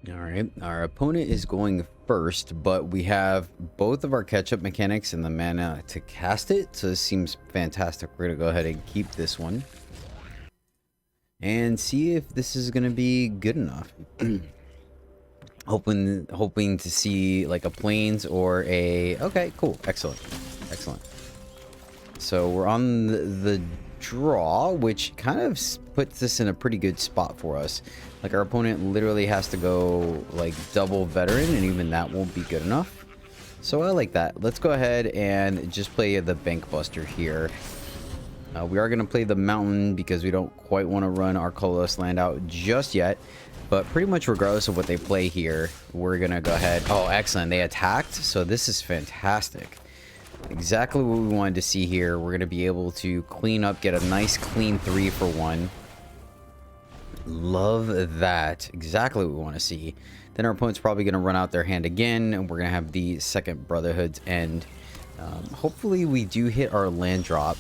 All right, our opponent is going first, but we have both of our catch-up mechanics and the mana to cast it, so this seems fantastic. We're gonna go ahead and keep this one and see if this is gonna be good enough. hoping to see like a plains or a... Okay, cool, excellent. So we're on the draw, which kind of puts this in a pretty good spot for us. Like, our opponent literally has to go like double veteran, and even that won't be good enough. So I like that. Let's go ahead and just play the bank buster here. We are going to play the mountain because we don't quite want to run our colorless land out just yet. But pretty much regardless of what they play here, we're going to go ahead. Oh, excellent. They attacked. So this is fantastic. Exactly what we wanted to see here. We're going to be able to clean up, get a nice clean 3 for 1. Love that. Exactly what we want to see. Then our opponent's probably going to run out their hand again, and we're going to have the second Brotherhood's End. Hopefully we do hit our land drop.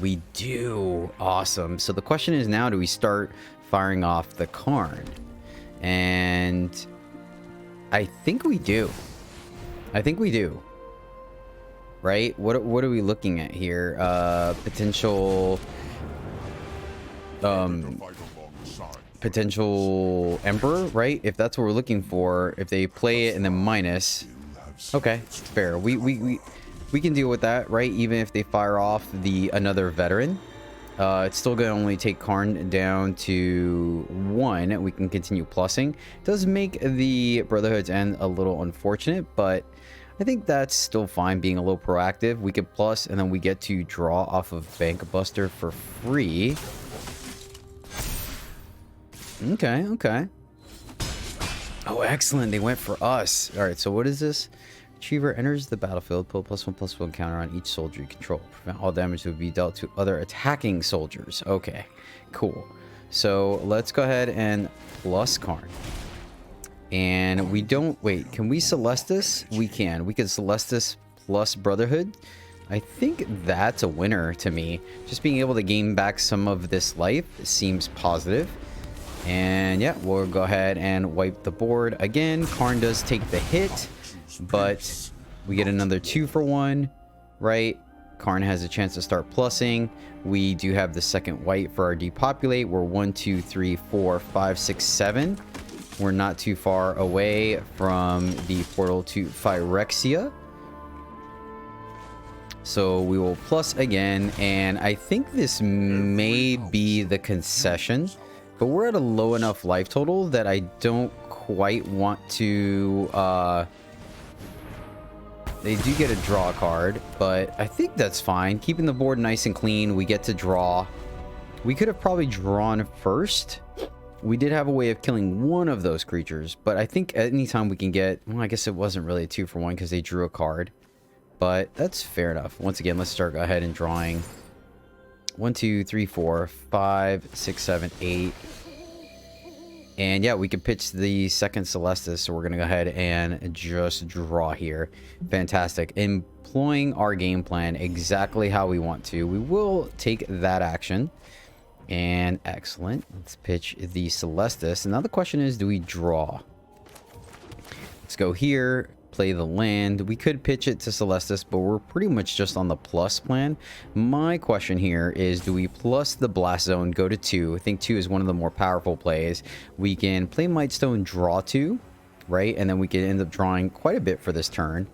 We do. Awesome. So the question is now, do we start firing off the Karn? And I think we do. Right? What are we looking at here? Potential Emperor, right? If that's what we're looking for. If they play it and then minus. Okay, fair. We can deal with that, right? Even if they fire off another veteran. It's still going to only take Karn down to 1. We can continue plussing. It does make the Brotherhood's End a little unfortunate, but I think that's still fine being a little proactive. We could plus, and then we get to draw off of Bank Buster for free. Okay. Oh, excellent. They went for us. All right, so what is this? Achiever enters the battlefield. Put +1/+1 counter on each soldier you control. Prevent all damage to be dealt to other attacking soldiers. Okay, cool. So let's go ahead and plus Karn. And we don't... Wait, can we Celestus? We can. We can Celestus plus Brotherhood. I think that's a winner to me. Just being able to gain back some of this life seems positive. And yeah, we'll go ahead and wipe the board again. Karn does take the hit, but we get another 2 for 1, right? Karn has a chance to start plussing. We do have the second white for our depopulate. We're 1, 2, 3, 4, 5, 6, 7. We're not too far away from the portal to Phyrexia. So we will plus again, and I think this may be the concession, but we're at a low enough life total that I don't quite want to... They do get a draw card, but I think that's fine. Keeping the board nice and clean, we get to draw. We could have probably drawn first. We did have a way of killing one of those creatures, but I think anytime we can get... Well, I guess it wasn't really a 2 for 1 because they drew a card. But that's fair enough. Once again, let's start go ahead and drawing. 1, 2, 3, 4, 5, 6, 7, 8. And yeah, we can pitch the second Celestus, so we're going to go ahead and just draw here. Fantastic. Employing our game plan exactly how we want to. We will take that action. And excellent. Let's pitch the Celestus. And now the question is, do we draw? Let's go here. Play the land. We could pitch it to Celestus, but we're pretty much just on the plus plan. My question here is, do we plus the blast zone, go to 2? I think 2 is one of the more powerful plays. We can play Mightstone, draw 2, right? And then we can end up drawing quite a bit for this turn.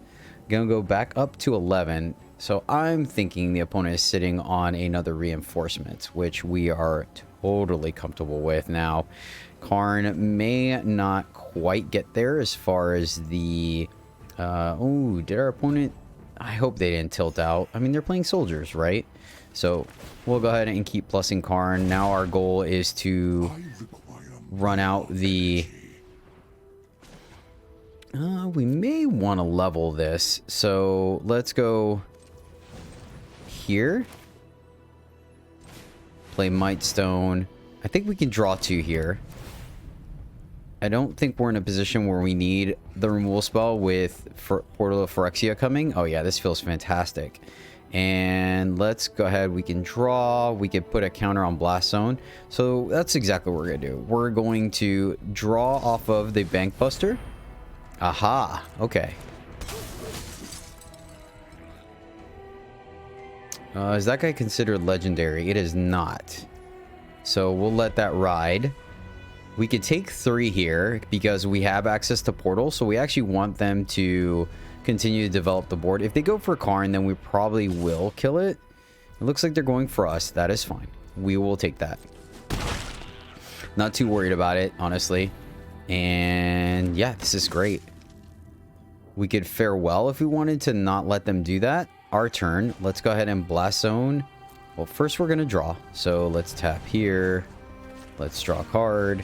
Gonna go back up to 11. So I'm thinking the opponent is sitting on another reinforcement, which we are totally comfortable with now. Karn may not quite get there as far as the... oh, did our opponent... I hope they didn't tilt out. I mean, they're playing soldiers, right? So we'll go ahead and keep plussing Karn. Now our goal is to run out the... we may want to level this. So let's go here. Play Mightstone. I think we can draw 2 here. I don't think we're in a position where we need the removal spell with Portal of Phyrexia coming. Oh yeah, this feels fantastic. And let's go ahead. We can draw. We could put a counter on Blast Zone. So that's exactly what we're going to do. We're going to draw off of the Bank Buster. Aha. Okay. Is that guy considered legendary? It is not. So we'll let that ride. We could take 3 here because we have access to portals. So we actually want them to continue to develop the board. If they go for Karn, then we probably will kill it. It looks like they're going for us. That is fine. We will take that. Not too worried about it, honestly. And yeah, this is great. We could farewell if we wanted to not let them do that. Our turn. Let's go ahead and Blast Zone. Well, first we're going to draw. So let's tap here. Let's draw a card.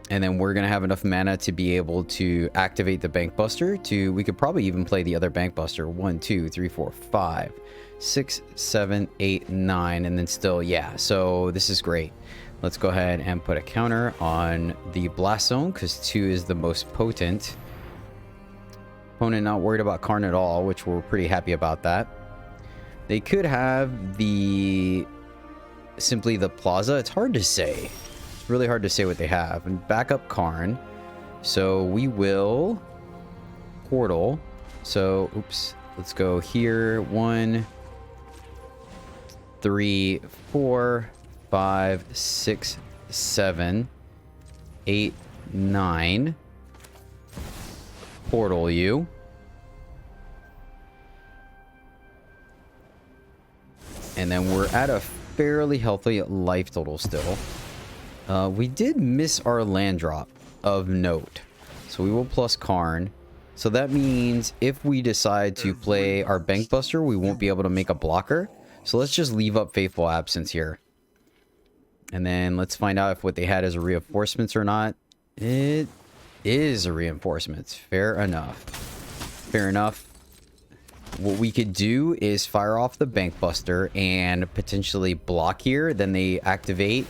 And then we're going to have enough mana to be able to activate the Bank Buster. We could probably even play the other Bank Buster. 1, 2, 3, 4, 5, 6, 7, 8, 9. And then still, yeah. So this is great. Let's go ahead and put a counter on the Blast Zone because 2 is the most potent. Opponent not worried about Karn at all, which we're pretty happy about that. They could have simply the Plaza. It's hard to say. Really hard to say what they have. And backup Karn. So we will portal. So oops, let's go here. 1, 3, 4, 5, 6, 7, 8, 9. Portal you. And then we're at a fairly healthy life total still. We did miss our land drop of note. So we will plus Karn. So that means if we decide to play our Bank Buster, we won't be able to make a blocker. So let's just leave up Faithful Absence here. And then let's find out if what they had is a reinforcements or not. It is a reinforcements. Fair enough. Fair enough. What we could do is fire off the Bank Buster and potentially block here. Then they activate.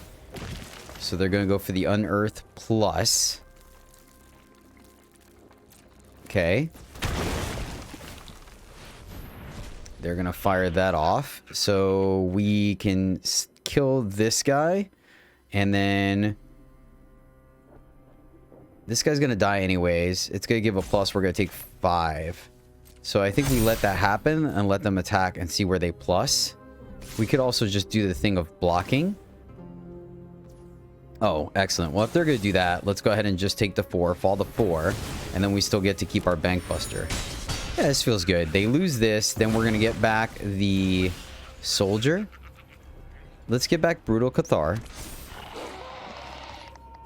So they're going to go for the Unearth plus. Okay. They're going to fire that off. So we can kill this guy. And then this guy's going to die anyways. It's going to give a plus. We're going to take 5. So I think we let that happen and let them attack and see where they plus. We could also just do the thing of blocking. Oh, excellent. Well, if they're going to do that, let's go ahead and just take the 4, fall the 4, and then we still get to keep our Bank Buster. Yeah, this feels good. They lose this, then we're going to get back the Soldier. Let's get back Brutal Cathar.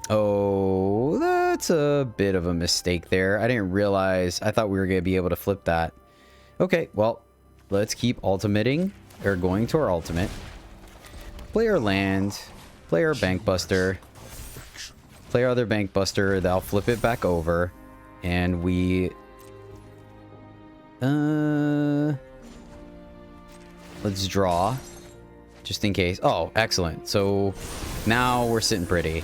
Oh, that's a bit of a mistake there. I didn't realize. I thought we were going to be able to flip that. Okay, well, let's keep ultimating, or going to our ultimate. Play our land. Play our Bank Buster. Play our other Bank Buster. They'll flip it back over. And we... let's draw. Just in case. Oh, excellent. So now we're sitting pretty.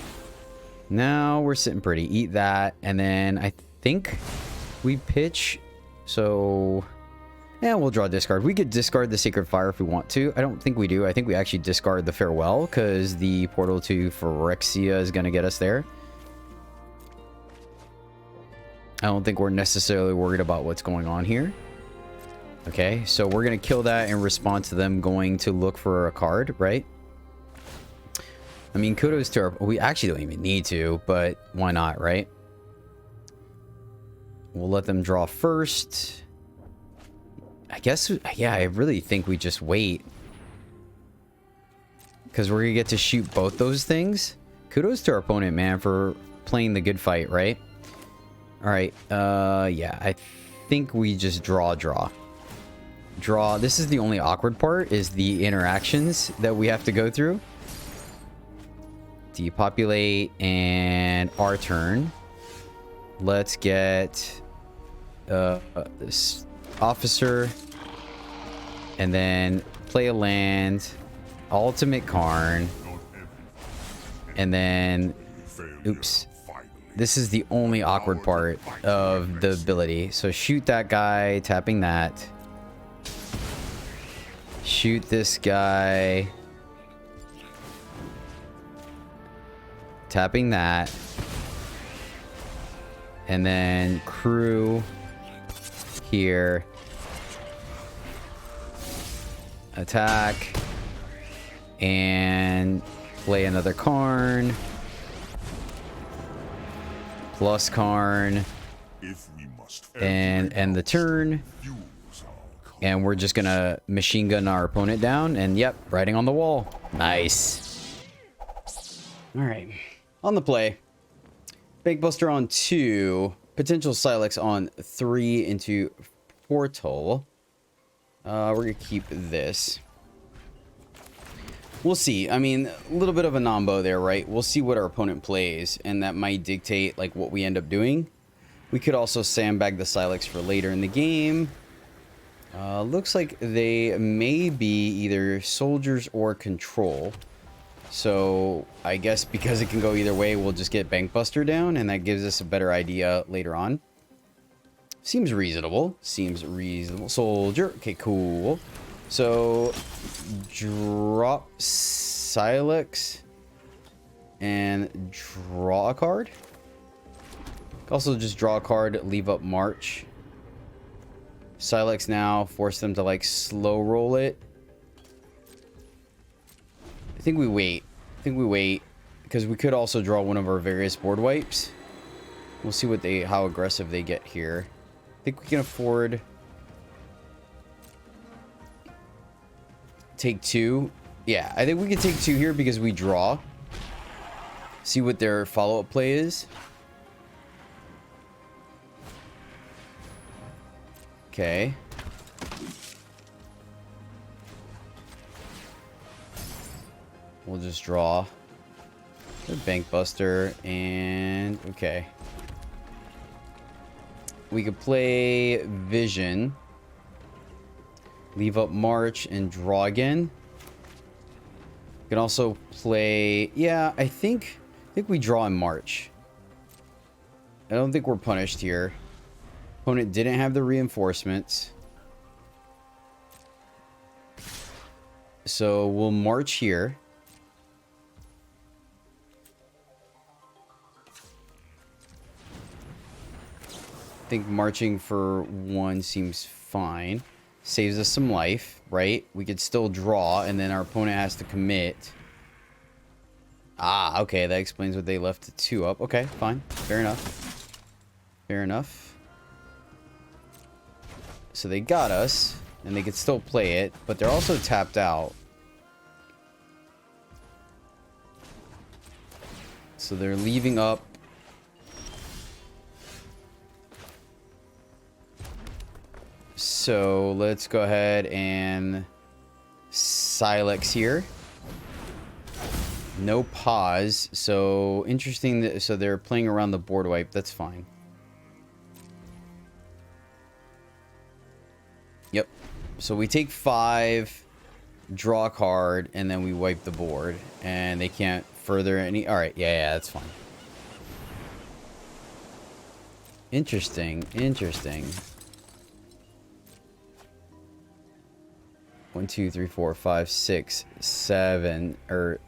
Now we're sitting pretty. Eat that. And then I think we pitch. So... yeah, we'll draw discard. We could discard the Sacred Fire if we want to. I don't think we do. I think we actually discard the Farewell because the portal to Phyrexia is going to get us there. I don't think we're necessarily worried about what's going on here. Okay, so we're going to kill that in response to them going to look for a card, right? I mean, kudos to our... we actually don't even need to, but why not, right? We'll let them draw first. I guess, yeah, I really think we just wait. Because we're going to get to shoot both those things. Kudos to our opponent, man, for playing the good fight, right? Alright, yeah, I think we just draw. This is the only awkward part, is the interactions that we have to go through. Depopulate, and our turn. Let's get this officer, and then play a land, ultimate Karn, and then oops, This is the only awkward part of the ability. So shoot that guy, tapping that. Shoot this guy. Tapping that. And then crew here. Attack. And play another Karn. Plus Karn. And end the turn. And we're just gonna machine gun our opponent down. And yep, writing on the wall. Nice. Alright. On the play. Bankbuster on 2. Potential Silex on 3 into Portal. We're gonna keep this. We'll see. I mean, a little bit of a nombo there, right? We'll see what our opponent plays, and that might dictate like what we end up doing. We could also sandbag the Silex for later in the game. Looks like they may be either soldiers or control. So I guess because it can go either way, we'll just get Bankbuster down, and that gives us a better idea later on. Seems reasonable. Seems reasonable. Soldier. Okay, cool. So drop Silex and draw a card. Also just draw a card, leave up March. Silex now, force them to like slow roll it. I think we wait. Because we could also draw one of our various board wipes. We'll see what how aggressive they get here. I think we can afford take 2. Yeah, I think we can take 2 here because we draw. See what their follow-up play is. Okay. We'll just draw the Bankbuster and okay. We could play Vision. Leave up March and draw again. We can also play... Yeah, I think we draw in March. I don't think we're punished here. Opponent didn't have the reinforcements. So we'll march here. I think marching for 1 seems fine. Saves us some life, right? We could still draw, and then our opponent has to commit. Ah, okay. That explains what they left the 2 up. Okay, fine. Fair enough. Fair enough. So they got us, and they could still play it, but they're also tapped out. So they're leaving up. So let's go ahead and Silex here. No pause. So interesting. So they're playing around the board wipe. That's fine. Yep. So we take 5, draw a card, and then we wipe the board. And they can't further any... Alright, yeah, that's fine. Interesting, interesting. 1, 2, 3, 4, 5, 6, 7, or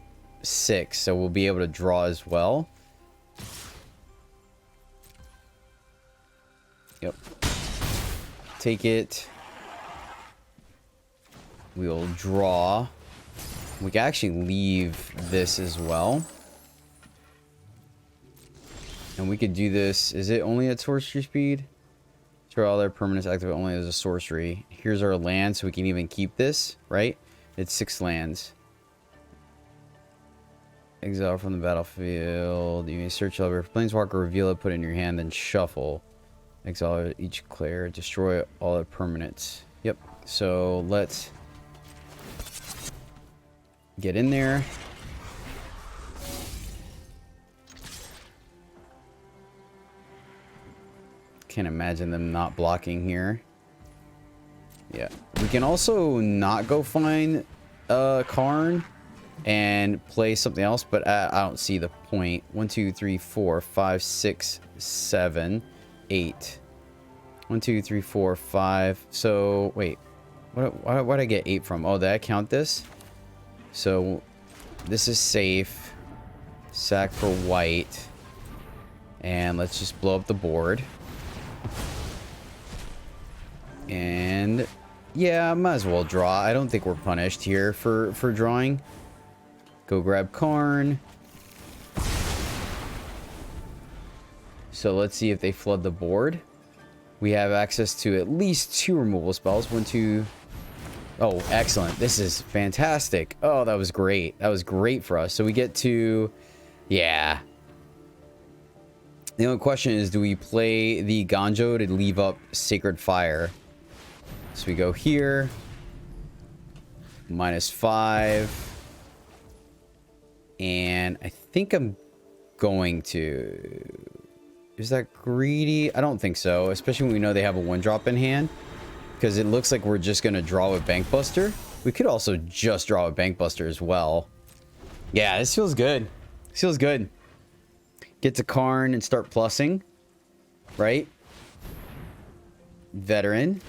6. So we'll be able to draw as well. Yep. Take it. We'll draw. We can actually leave this as well. And we could do this. Is it only at sorcery speed? Draw all their permanents activate only as a sorcery. Here's our land, so we can even keep this, right? It's 6 lands. Exile from the battlefield. You may search over Planeswalker, reveal it, put it in your hand, then shuffle. Exile each player, destroy all the permanents. Yep. So let's get in there. Can't imagine them not blocking here. Yeah. We can also not go find Karn and play something else, but I don't see the point. 1, 2, 3, 4, 5, 6, 7, 8. 1, 2, 3, 4, 5. So wait, why did I get 8 from? Oh, did I count this? So this is safe. Sack for white. And let's just blow up the board. And yeah, might as well draw. I don't think we're punished here for drawing. Go grab Karn. So let's see if they flood the board. We have access to at least 2 removal spells. 1, 2. Oh, excellent. This is fantastic. Oh, that was great. That was great for us. So we get to... Yeah. The only question is, do we play the Ganjo to leave up Sacred Fire? So we go here. -5. And I think I'm going to... Is that greedy? I don't think so. Especially when we know they have a 1-drop in hand. Because it looks like we're just going to draw with Bankbuster. We could also just draw with Bankbuster as well. Yeah, this feels good. This feels good. Get to Karn and start plussing. Right? Veteran.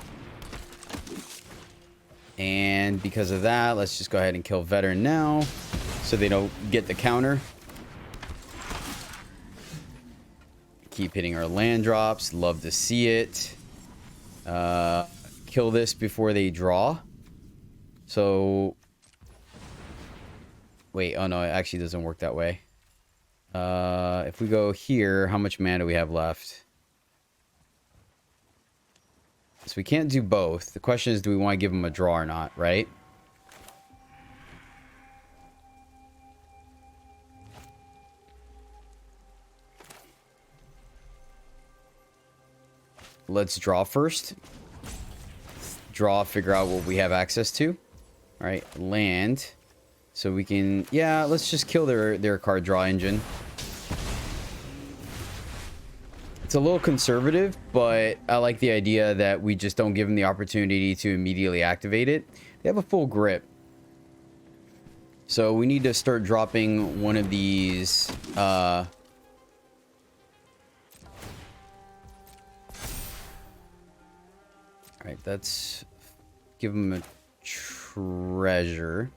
And because of that, let's just go ahead and kill Veteran now. So they don't get the counter. Keep hitting our land drops. Love to see it. Kill this before they draw. So... Wait, oh no, it actually doesn't work that way. If we go here, how much mana do we have left? So we can't do both. The question is, do we want to give them a draw or not, right? Let's draw first. Draw, figure out what we have access to. All right, land. So we can, yeah, let's just kill their card draw engine. It's a little conservative, but I like the idea that we just don't give them the opportunity to immediately activate it. They have a full grip. So we need to start dropping one of these, Alright, let's give them a treasure.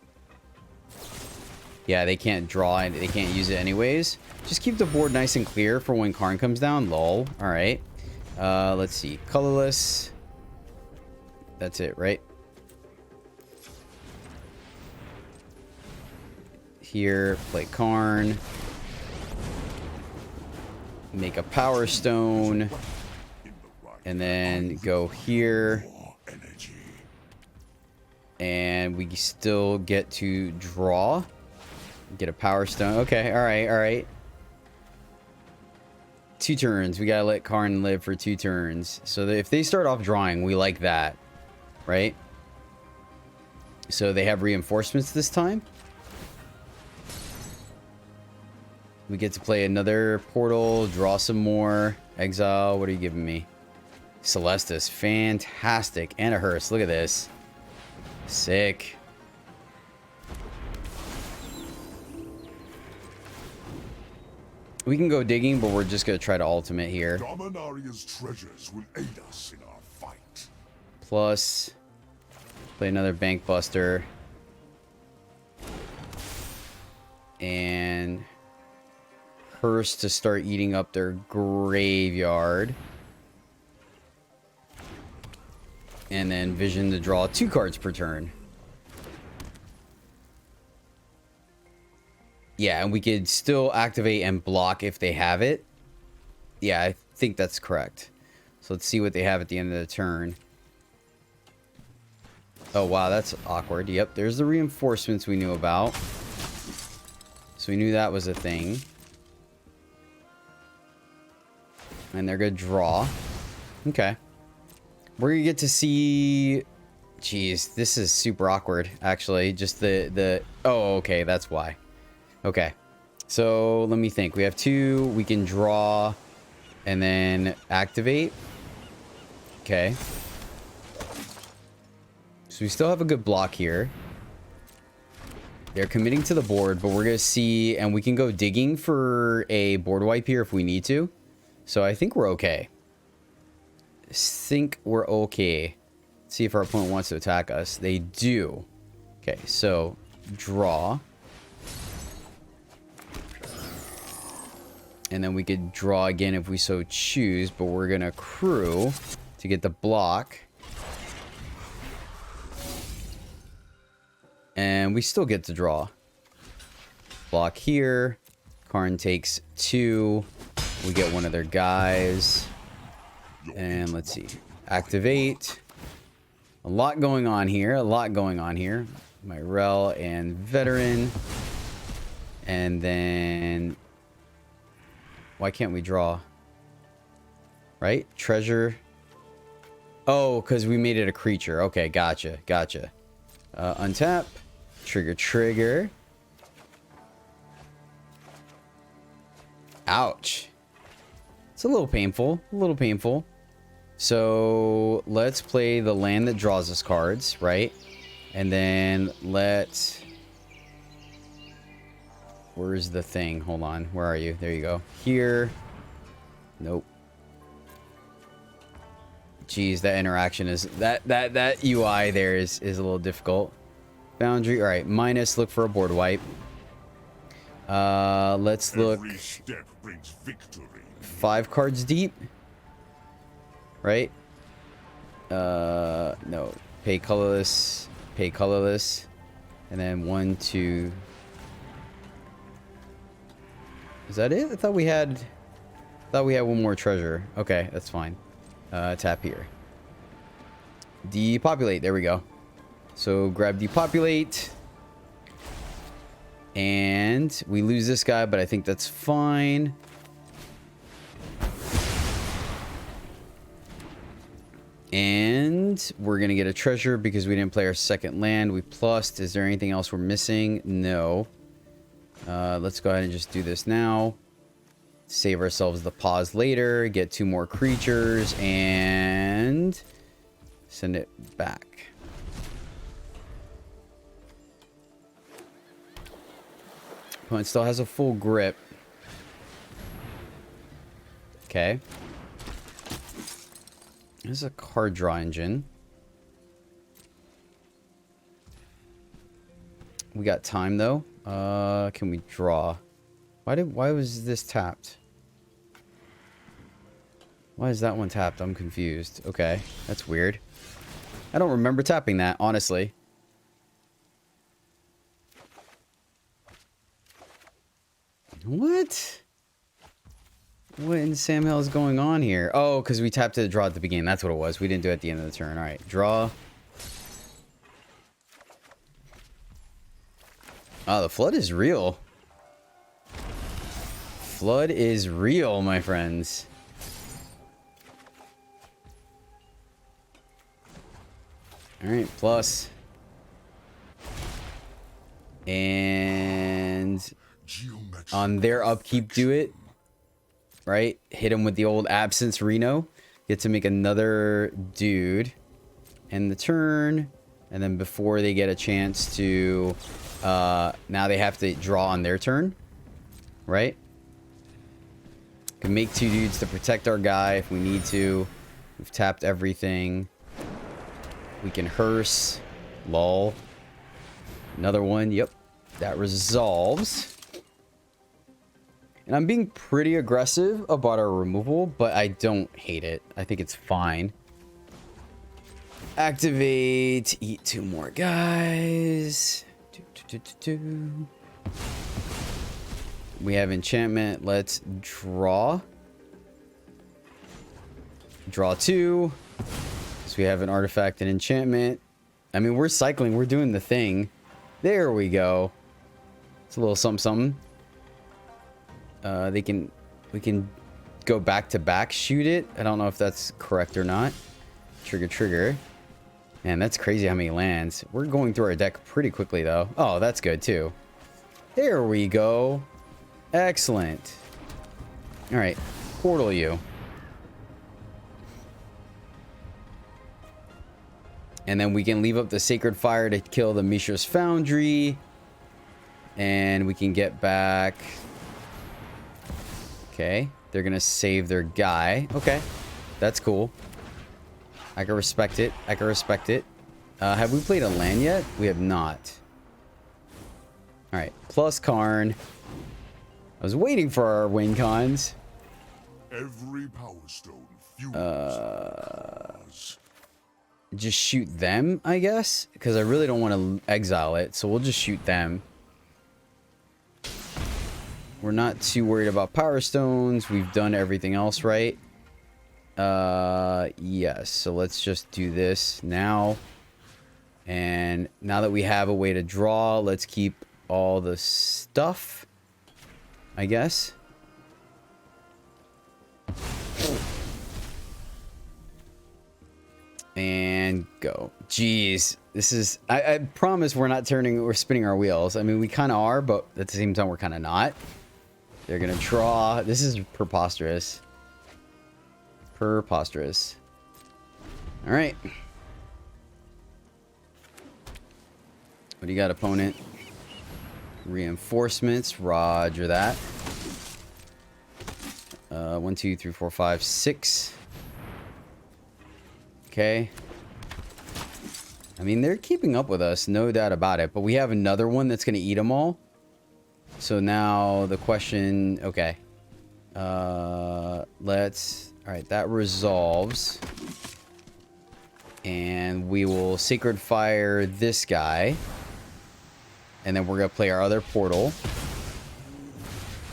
Yeah, they can't draw it. They can't use it anyways. Just keep the board nice and clear for when Karn comes down. Lol. Alright. Let's see. Colorless. That's it, right? Here, play Karn. Make a Power Stone. And then go here. And we still get to draw. Get a Power Stone. Okay, alright, alright. 2 turns. We gotta let Karn live for 2 turns. So that if they start off drawing, we like that. Right? So they have reinforcements this time. We get to play another portal. Draw some more. Exile. What are you giving me? Celestis. Fantastic. And a hearse. Look at this. Sick. We can go digging, but we're just going to try to ultimate here. Dominaria's treasures will aid us in our fight. Plus, play another Bankbuster. And Hearse to start eating up their graveyard. And then Vision to draw 2 cards per turn. Yeah, and we could still activate and block if they have it. Yeah, I think that's correct. So let's see what they have at the end of the turn. Oh, wow, that's awkward. Yep, there's the reinforcements we knew about. So we knew that was a thing. And they're going to draw. Okay. We're going to get to see... Jeez, this is super awkward, actually. Just the... Oh, okay, that's why. Okay, so let me think. We have 2. We can draw and then activate. Okay. So we still have a good block here. They're committing to the board, but we're going to see, and we can go digging for a board wipe here if we need to. So I think we're okay. Think we're okay. See if our opponent wants to attack us. They do. Okay, so draw. And then we could draw again if we so choose, but we're going to accrue to get the block. And we still get to draw. Block here. Karn takes 2. We get one of their guys. And let's see. Activate. A lot going on here. A lot going on here. Myrel and Veteran. And then... why can't we draw? Right? Treasure. Oh, because we made it a creature. Okay, gotcha. Gotcha. Untap. Trigger. Ouch. It's a little painful. A little painful. So let's play the land that draws us cards, right? And then let's... where's the thing? Hold on. Where are you? There you go. Here. Nope. Jeez, that interaction is... that UI there is a little difficult. Boundary. All right. Minus. Look for a board wipe. Let's look. Every step brings victory. 5 cards deep. Right? No. Pay colorless. Pay colorless. And then 1, 2. Is that it? I thought we had one more treasure. Okay, that's fine. Tap here. Depopulate. There we go. So grab depopulate. And we lose this guy, but I think that's fine. And we're going to get a treasure because we didn't play our second land. We plussed. Is there anything else we're missing? No. Let's go ahead and just do this now. Save ourselves the pause later. Get 2 more creatures and send it back. Opponent still has a full grip. Okay. This is a card draw engine. We got time though. Can we draw? Why was this tapped? Why is that one tapped? I'm confused. Okay, that's weird. I don't remember tapping that, honestly. What? What in Sam Hell is going on here? Oh, because we tapped to draw at the beginning. That's what it was. We didn't do it at the end of the turn. All right, draw. Oh, the flood is real. Flood is real, my friends. All right, plus. And on their upkeep, do it. Right? Hit him with the old Absence Reno. Get to make another dude. End the turn. And then before they get a chance to... now they have to draw on their turn. Right? Can make 2 dudes to protect our guy if we need to. We've tapped everything. We can hearse. Lol. Another one. Yep. That resolves. And I'm being pretty aggressive about our removal, but I don't hate it. I think it's fine. Activate. Eat 2 more guys. We have enchantment. Let's draw. Draw 2. So we have an artifact and enchantment. I mean, we're cycling. We're doing the thing. There we go. It's a little something, something. We can go back to back, shoot it. I don't know if that's correct or not. Trigger. Man, that's crazy how many lands. We're going through our deck pretty quickly, though. Oh, that's good, too. There we go. Excellent. All right. Portal you. And then we can leave up the Sacred Fire to kill the Mishra's Foundry. And we can get back. Okay. They're going to save their guy. Okay. That's cool. I can respect it. I can respect it. Have we played a land yet? We have not. Alright. Plus Karn. I was waiting for our win cons. Every power stone fuels. Just shoot them, I guess? Because I really don't want to exile it. So we'll just shoot them. We're not too worried about power stones. We've done everything else right. Yes. So let's just do this now. And now that we have a way to draw, let's keep all the stuff, I guess. And go. Jeez. This is... I promise we're not spinning our wheels. I mean, we kind of are, but at the same time, we're kind of not. They're going to draw. This is preposterous. Preposterous. All right. What do you got, opponent? Reinforcements. Roger that. 1, 2, 3, 4, 5, 6. Okay. I mean, they're keeping up with us, no doubt about it. But we have another one that's going to eat them all. So now the question... Okay. Let's... Alright, that resolves. And we will Sacred Fire this guy. And then we're going to play our other portal.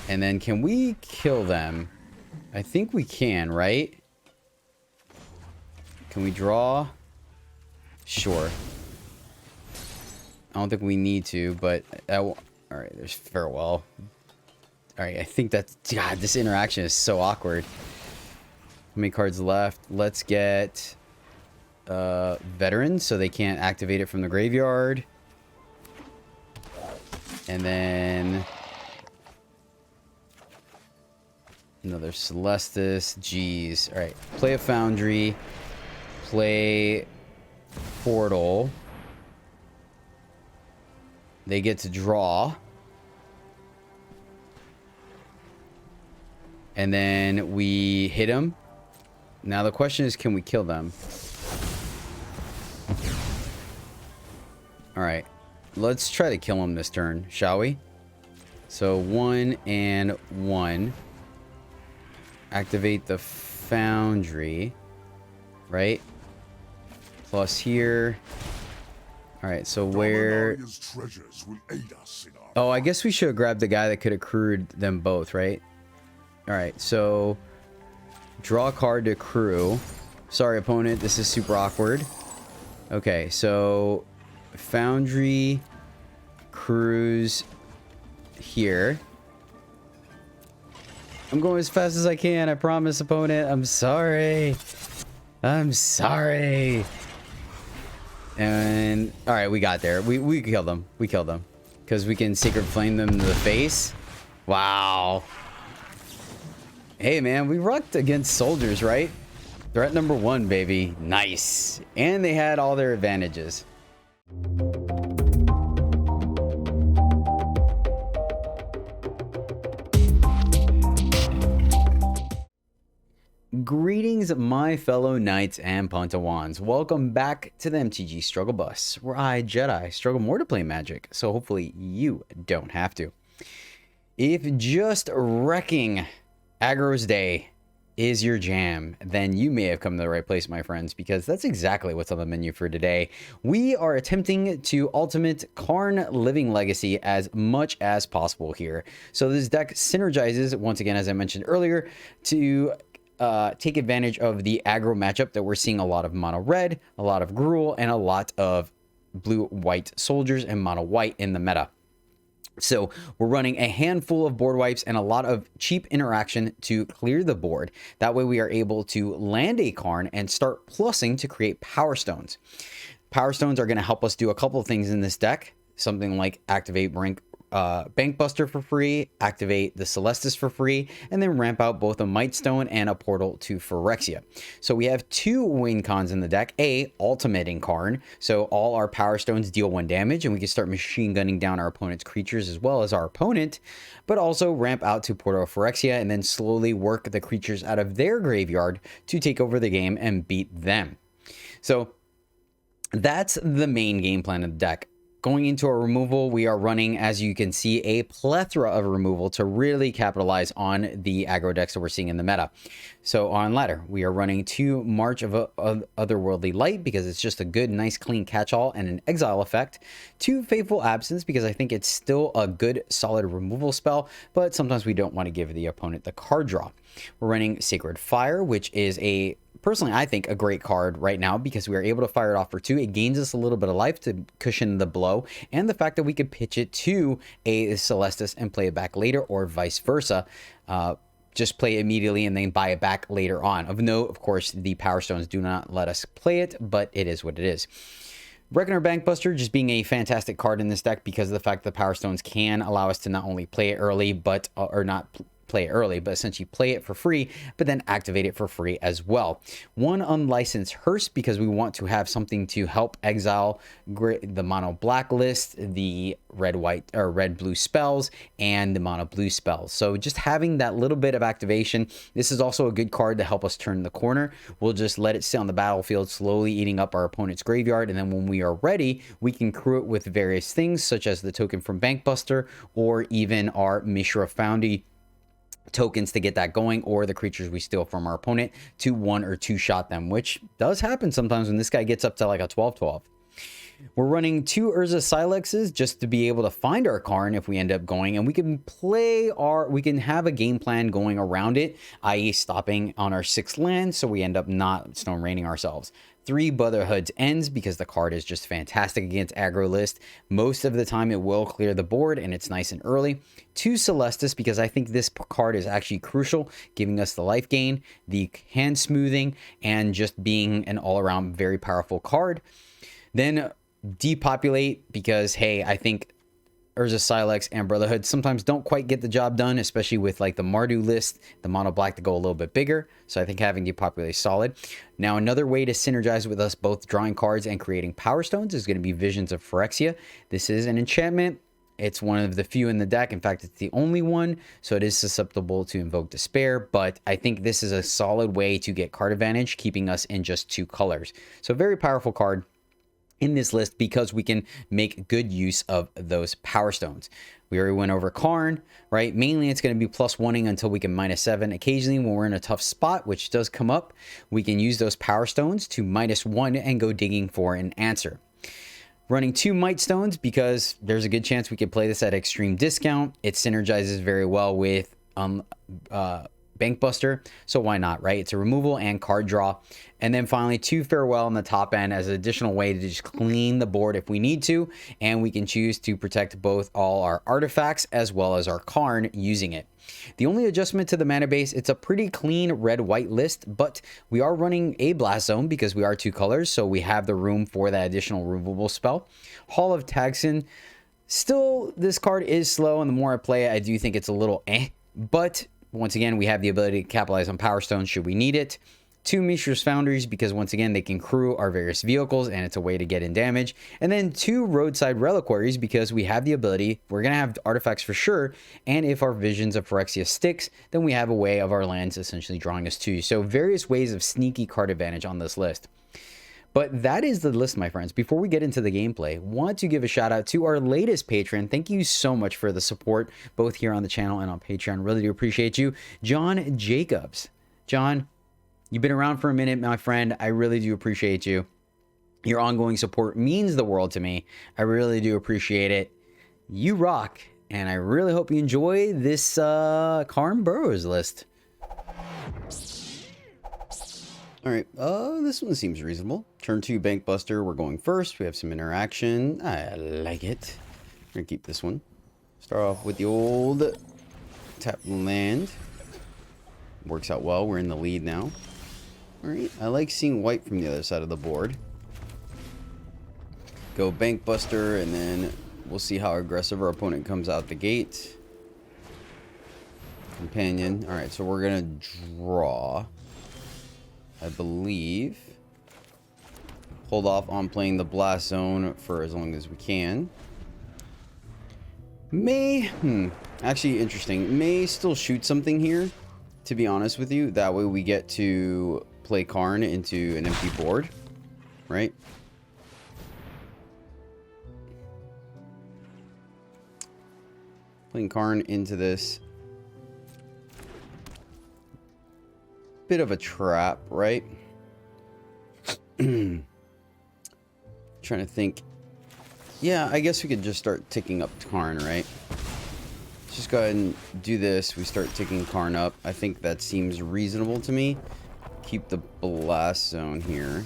And then can we kill them? I think we can, right? Can we draw? Sure. I don't think we need to, but... Alright, there's farewell. Alright, I think that's... God, this interaction is so awkward. How many cards left? Let's get... Veterans, so they can't activate it from the graveyard. And then... Another Celestis. Jeez. Alright, play a Foundry. Play... Portal. They get to draw. And then we hit them. Now the question is, can we kill them? Alright. Let's try to kill them this turn, shall we? So 1 and 1. Activate the Foundry. Right? Plus here. Alright, so where... Oh, I guess we should have grabbed the guy that could have crewed them both, right? Alright, so... Draw a card to crew. Sorry, opponent, this is super awkward. Okay, so... Foundry... Crews... Here. I'm going as fast as I can, I promise, opponent. I'm sorry. I'm sorry. And all right, we got there. We killed them. We killed them because we can Sacred Flame them to the face. Wow. Hey man, we rocked against soldiers, right? Threat number 1, baby. Nice. And they had all their advantages. Greetings, my fellow knights and Pantawans. Welcome back to the MTG Struggle Bus, where I, Jedi, struggle more to play Magic, so hopefully you don't have to. If just wrecking Aggro's Day is your jam, then you may have come to the right place, my friends, because that's exactly what's on the menu for today. We are attempting to ultimate Karn Living Legacy as much as possible here. So this deck synergizes, once again, as I mentioned earlier, to... take advantage of the aggro matchup that we're seeing a lot of mono red, a lot of Gruul, and a lot of blue-white soldiers and mono white in the meta. So we're running a handful of board wipes and a lot of cheap interaction to clear the board. That way we are able to land a Karn and start plussing to create Power Stones. Power Stones are going to help us do a couple of things in this deck. Something like activate Bankbuster for free, activate the Celestis for free, and then ramp out both a Mightstone and a portal to Phyrexia. So we have 2 win cons in the deck. A, ultimating Karn, so all our power stones deal 1 damage, and we can start machine gunning down our opponent's creatures as well as our opponent, but also ramp out to Portal of Phyrexia and then slowly work the creatures out of their graveyard to take over the game and beat them. So that's the main game plan of the deck. Going into our removal, we are running, as you can see, a plethora of removal to really capitalize on the aggro decks that we're seeing in the meta. So on ladder, we are running 2 March of Otherworldly Light because it's just a good, nice, clean catch-all and an exile effect. 2 Faithful Absence because I think it's still a good, solid removal spell, but sometimes we don't want to give the opponent the card draw. We're running Sacred Fire, which is a personally, I think a great card right now because we are able to fire it off for 2. It gains us a little bit of life to cushion the blow, and the fact that we could pitch it to a Celestis and play it back later, or vice versa. Just play it immediately and then buy it back later on. Of note, of course, the Power Stones do not let us play it, but it is what it is. Reckoner Bankbuster just being a fantastic card in this deck because of the fact that Power Stones can allow us to not only play it early, but play it early, but essentially play it for free, but then activate it for free as well. 1 Unlicensed Hearse because we want to have something to help exile the mono black list, the red white or red blue spells, and the mono blue spells. So just having that little bit of activation. This is also a good card to help us turn the corner. We'll just let it sit on the battlefield, slowly eating up our opponent's graveyard, and then when we are ready, we can crew it with various things such as the token from Bankbuster or even our Mishra Foundry tokens to get that going, or the creatures we steal from our opponent to 1 or 2 shot them, which does happen sometimes when this guy gets up to like a 12-12. We're running 2 Urza Silexes just to be able to find our Karn if we end up going, and we can have a game plan going around it, i.e. stopping on our 6th land so we end up not stone raining ourselves. 3 Brotherhood's Ends because the card is just fantastic against aggro list. Most of the time it will clear the board and it's nice and early. 2 Celestis because I think this card is actually crucial, giving us the life gain, the hand smoothing, and just being an all-around very powerful card. Then Depopulate because, hey, I think Urza Silex and Brotherhood sometimes don't quite get the job done, especially with like the Mardu list, the mono black to go a little bit bigger. So I think having Depopulate is solid. Now, another way to synergize with us both drawing cards and creating Power Stones is going to be Visions of Phyrexia. This is an enchantment. It's one of the few in the deck. In fact, it's the only one, so it is susceptible to Invoke Despair, but I think this is a solid way to get card advantage, keeping us in just 2 colors. So very powerful card in this list because we can make good use of those Power Stones. We already went over Karn, right? Mainly it's going to be +1ing until we can -7. Occasionally when we're in a tough spot, which does come up, we can use those Power Stones to -1 and go digging for an answer. Running 2 Mightstones because there's a good chance we could play this at extreme discount. It synergizes very well with Bankbuster, so why not, right? It's a removal and card draw. And then finally 2 Farewell on the top end as an additional way to just clean the board if we need to, and we can choose to protect both all our artifacts as well as our Karn using it. The only adjustment to the mana base, it's a pretty clean red-white list, but we are running a Blast Zone because we are 2 colors, so we have the room for that additional removable spell. Hall of Tagsin, still this card is slow, and the more I play it, I do think it's a little but once again, we have the ability to capitalize on Power Stones should we need it. 2 Mishra's Foundries because once again they can crew our various vehicles and it's a way to get in damage. And then 2 Roadside Reliquaries because we have the ability, we're going to have artifacts for sure, and if our Visions of Phyrexia sticks, then we have a way of our lands essentially drawing us to. So various ways of sneaky card advantage on this list. But that is the list, my friends. Before we get into the gameplay, want to give a shout out to our latest patron. Thank you so much for the support, both here on the channel and on Patreon. Really do appreciate you. John Jacobs. John, you've been around for a minute, my friend. I really do appreciate you. Your ongoing support means the world to me. I really do appreciate it. You rock. And I really hope you enjoy this Karn Boros list. All right, this one seems reasonable. Turn 2 Bankbuster, we're going first. We have some interaction. I like it. We're gonna keep this one. Start off with the old tap land. Works out well, we're in the lead now. All right, I like seeing white from the other side of the board. Go Bankbuster and then We'll see how aggressive our opponent comes out the gate. Companion. All right, so we're gonna draw, I believe. Hold off on playing the blast zone for as long as we can. Actually interesting. May still shoot something here, to be honest with you. That way we get to play Karn into an empty board, right? Playing Karn into this. Bit of a trap, right? Trying to think. Yeah, I guess we could just start ticking up Karn, right? Just go ahead and do this. We start ticking Karn up. I think that seems reasonable to me. Keep the blast zone here.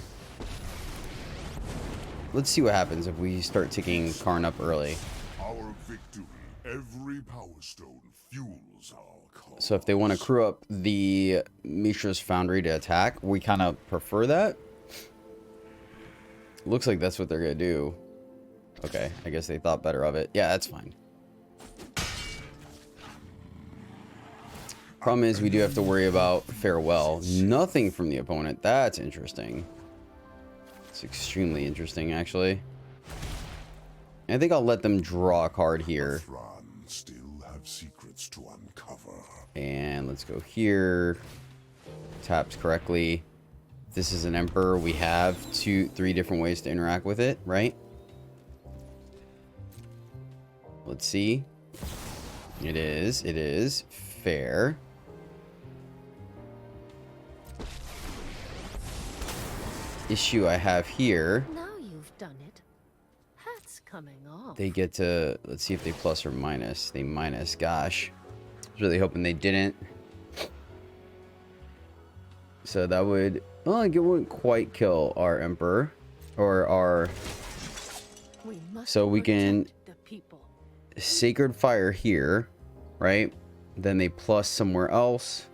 Let's see what happens if we start ticking Karn up early. Our victory, every power stone fuels our cause. So if they want to crew up the Mishra's Foundry to attack, we kind of prefer that. Looks like that's what they're going to do. Okay, I guess they thought better of it. Yeah, that's fine. Problem is, we do have to worry about farewell. Nothing from the opponent. That's interesting. It's extremely interesting, actually. I think I'll let them draw a card here. Still have secrets to uncover. And let's go here. Taps correctly. This is an Emperor. We have 3 different ways to interact with it, right? Let's see. It is fair. Issue I have here. Now you've done it. Hat's coming off. They get to, let's see if they plus or minus. They minus. Gosh, I was really hoping they didn't. So that would, well, it wouldn't quite kill our Emperor or our. So we can Sacred Fire here, right? Then they plus somewhere else.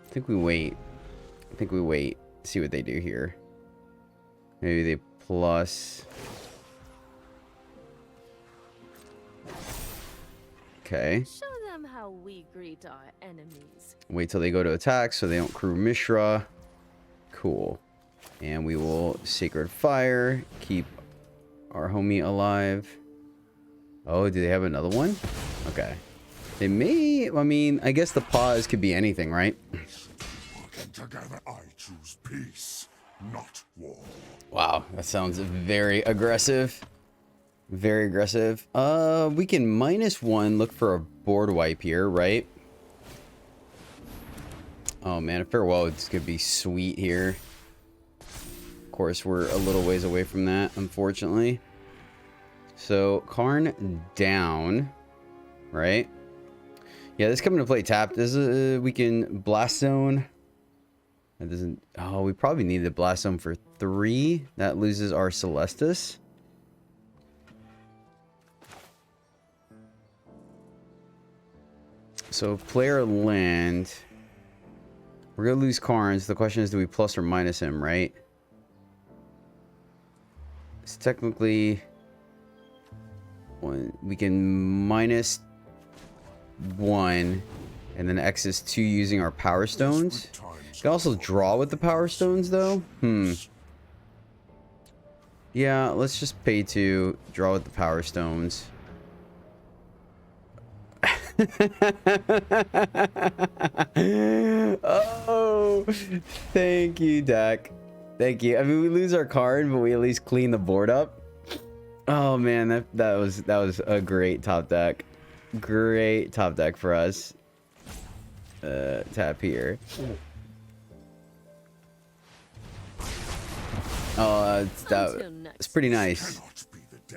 I think we wait. See what they do here. Maybe they plus. Okay. Show them how we greet our enemies. Wait till they go to attack so they don't crew Mishra. Cool. And we will Sacred Fire. Keep our homie alive. Oh, do they have another one? Okay. They may, I mean, I guess the pause could be anything, right? Working together, I choose peace, not war. Wow, that sounds very aggressive. Very aggressive. We can -1 look for a board wipe here, right? Oh man, a farewell is gonna be sweet here. Of course, we're a little ways away from that, unfortunately. So Karn down, right? Yeah, this coming to play tap. This is we can blast zone. That doesn't. Oh, we probably need the blast zone for 3. That loses our Celestus. So player land. We're gonna lose Karns. The question is, do we plus or minus him, right? It's technically we can -1, and then X is 2 using our power stones. You can also draw with the power stones, though. Yeah, let's just pay 2, draw with the power stones. Oh, thank you, Dak. Thank you. I mean, we lose our card, but we at least clean the board up. Oh man, that was a great top deck. Great top deck for us. Tap here. Oh, it's pretty nice.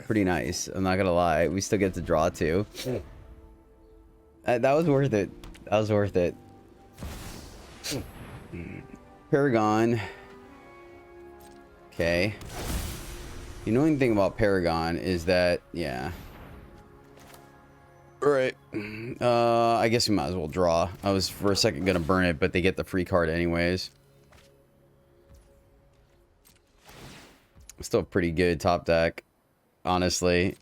Pretty nice. I'm not gonna lie. We still get to draw too. That was worth it. That was worth it. Paragon. Okay. The annoying thing about Paragon is that, yeah. Alright. I guess we might as well draw. I was for a second gonna burn it, but they get the free card anyways. Still a pretty good top deck. honestly.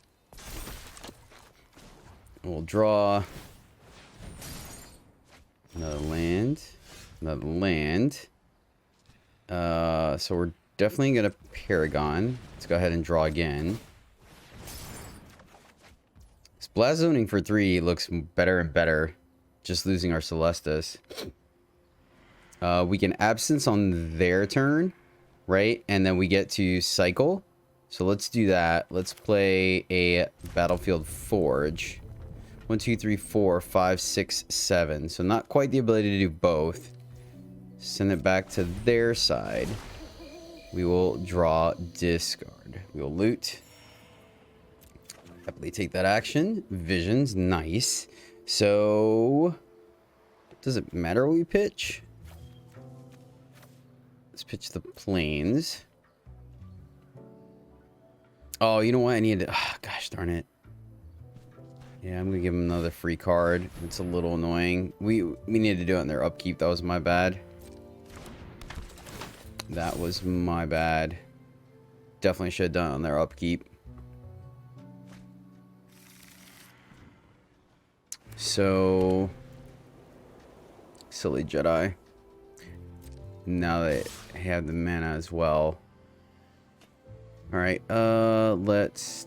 We'll draw another land. Another land. So we're definitely going to Paragon. Let's go ahead and draw again. This blast zoning for 3 looks better and better. Just losing our Celestis. We can absence on their turn, right? And then we get to cycle. So let's do that. Let's play a Battlefield Forge. 1, 2, 3, 4, 5, 6, 7. So not quite the ability to do both. Send it back to their side. We will draw, discard. We will loot. Happily take that action. Visions, nice. So, does it matter what we pitch? Let's pitch the planes. Oh, you know what? I need to... Oh, gosh darn it. Yeah, I'm going to give them another free card. It's a little annoying. We needed to do it in their upkeep. That was my bad. That was my bad. Definitely should have done it on their upkeep. So... Silly Jedi. Now they have the mana as well. Alright, let's...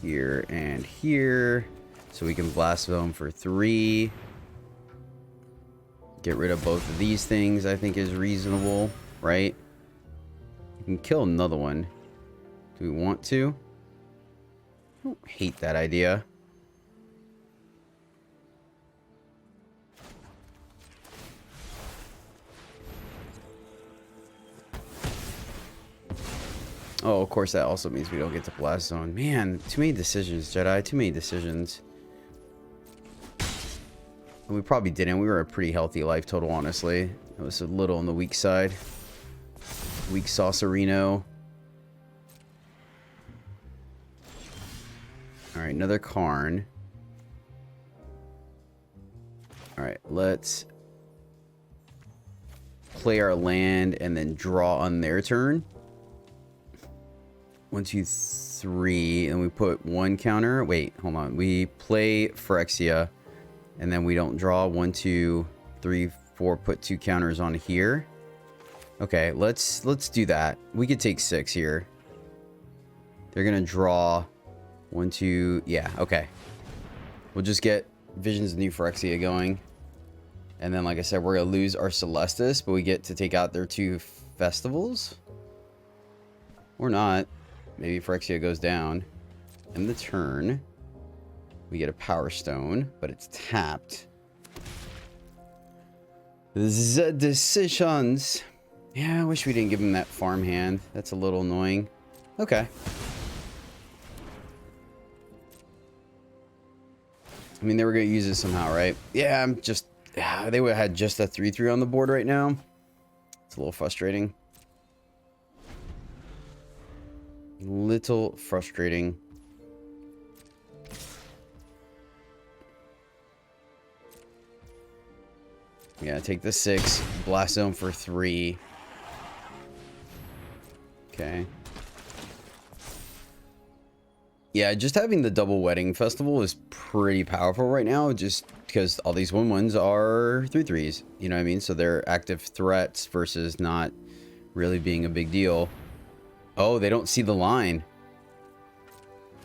Here and here. So we can blast zone for 3. Get rid of both of these things, I think is reasonable, right? You can kill another one. Do we want to? I don't hate that idea. Oh, of course that also means we don't get to blast zone. Man, too many decisions, Jedi. Too many decisions. And we probably didn't. We were a pretty healthy life total, honestly. It was a little on the weak side. Weak Saucerino. Alright, another Karn. Alright, let's play our land and then draw on their turn. 1, 2, 3, and we put 1 counter. Wait, hold on. We play Phyrexia, and then we don't draw. 1, 2, 3, 4. Put 2 counters on here. Okay, let's do that. We could take 6 here. They're gonna draw 1, 2. Yeah, okay. We'll just get Visions of New Phyrexia going, and then, like I said, we're gonna lose our Celestis, but we get to take out their 2 festivals, or not. Maybe Phyrexia goes down. In the turn, we get a Power Stone, but it's tapped. The decisions. Yeah, I wish we didn't give him that farm hand. That's a little annoying. Okay. I mean, they were going to use it somehow, right? Yeah, I'm just... they would have had just a 3/3 on the board right now. It's a little frustrating. Little frustrating. Yeah, take the 6. Blast zone for 3. Okay. Yeah, just having the double wedding festival is pretty powerful right now, just because all these 1/1s are 3/3s. You know what I mean? So they're active threats versus not really being a big deal. Oh, they don't see the line.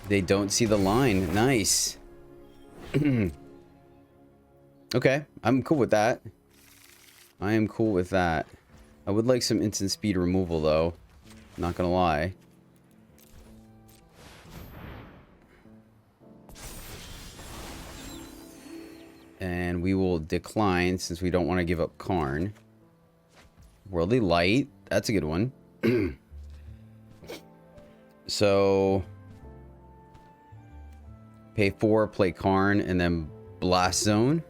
They don't see the line. Nice. Okay, I'm cool with that. I am cool with that. I would like some instant speed removal, though. Not gonna lie. And we will decline since we don't want to give up Karn. Worldly Light. That's a good one. So pay 4, play Karn, and then Blast Zone.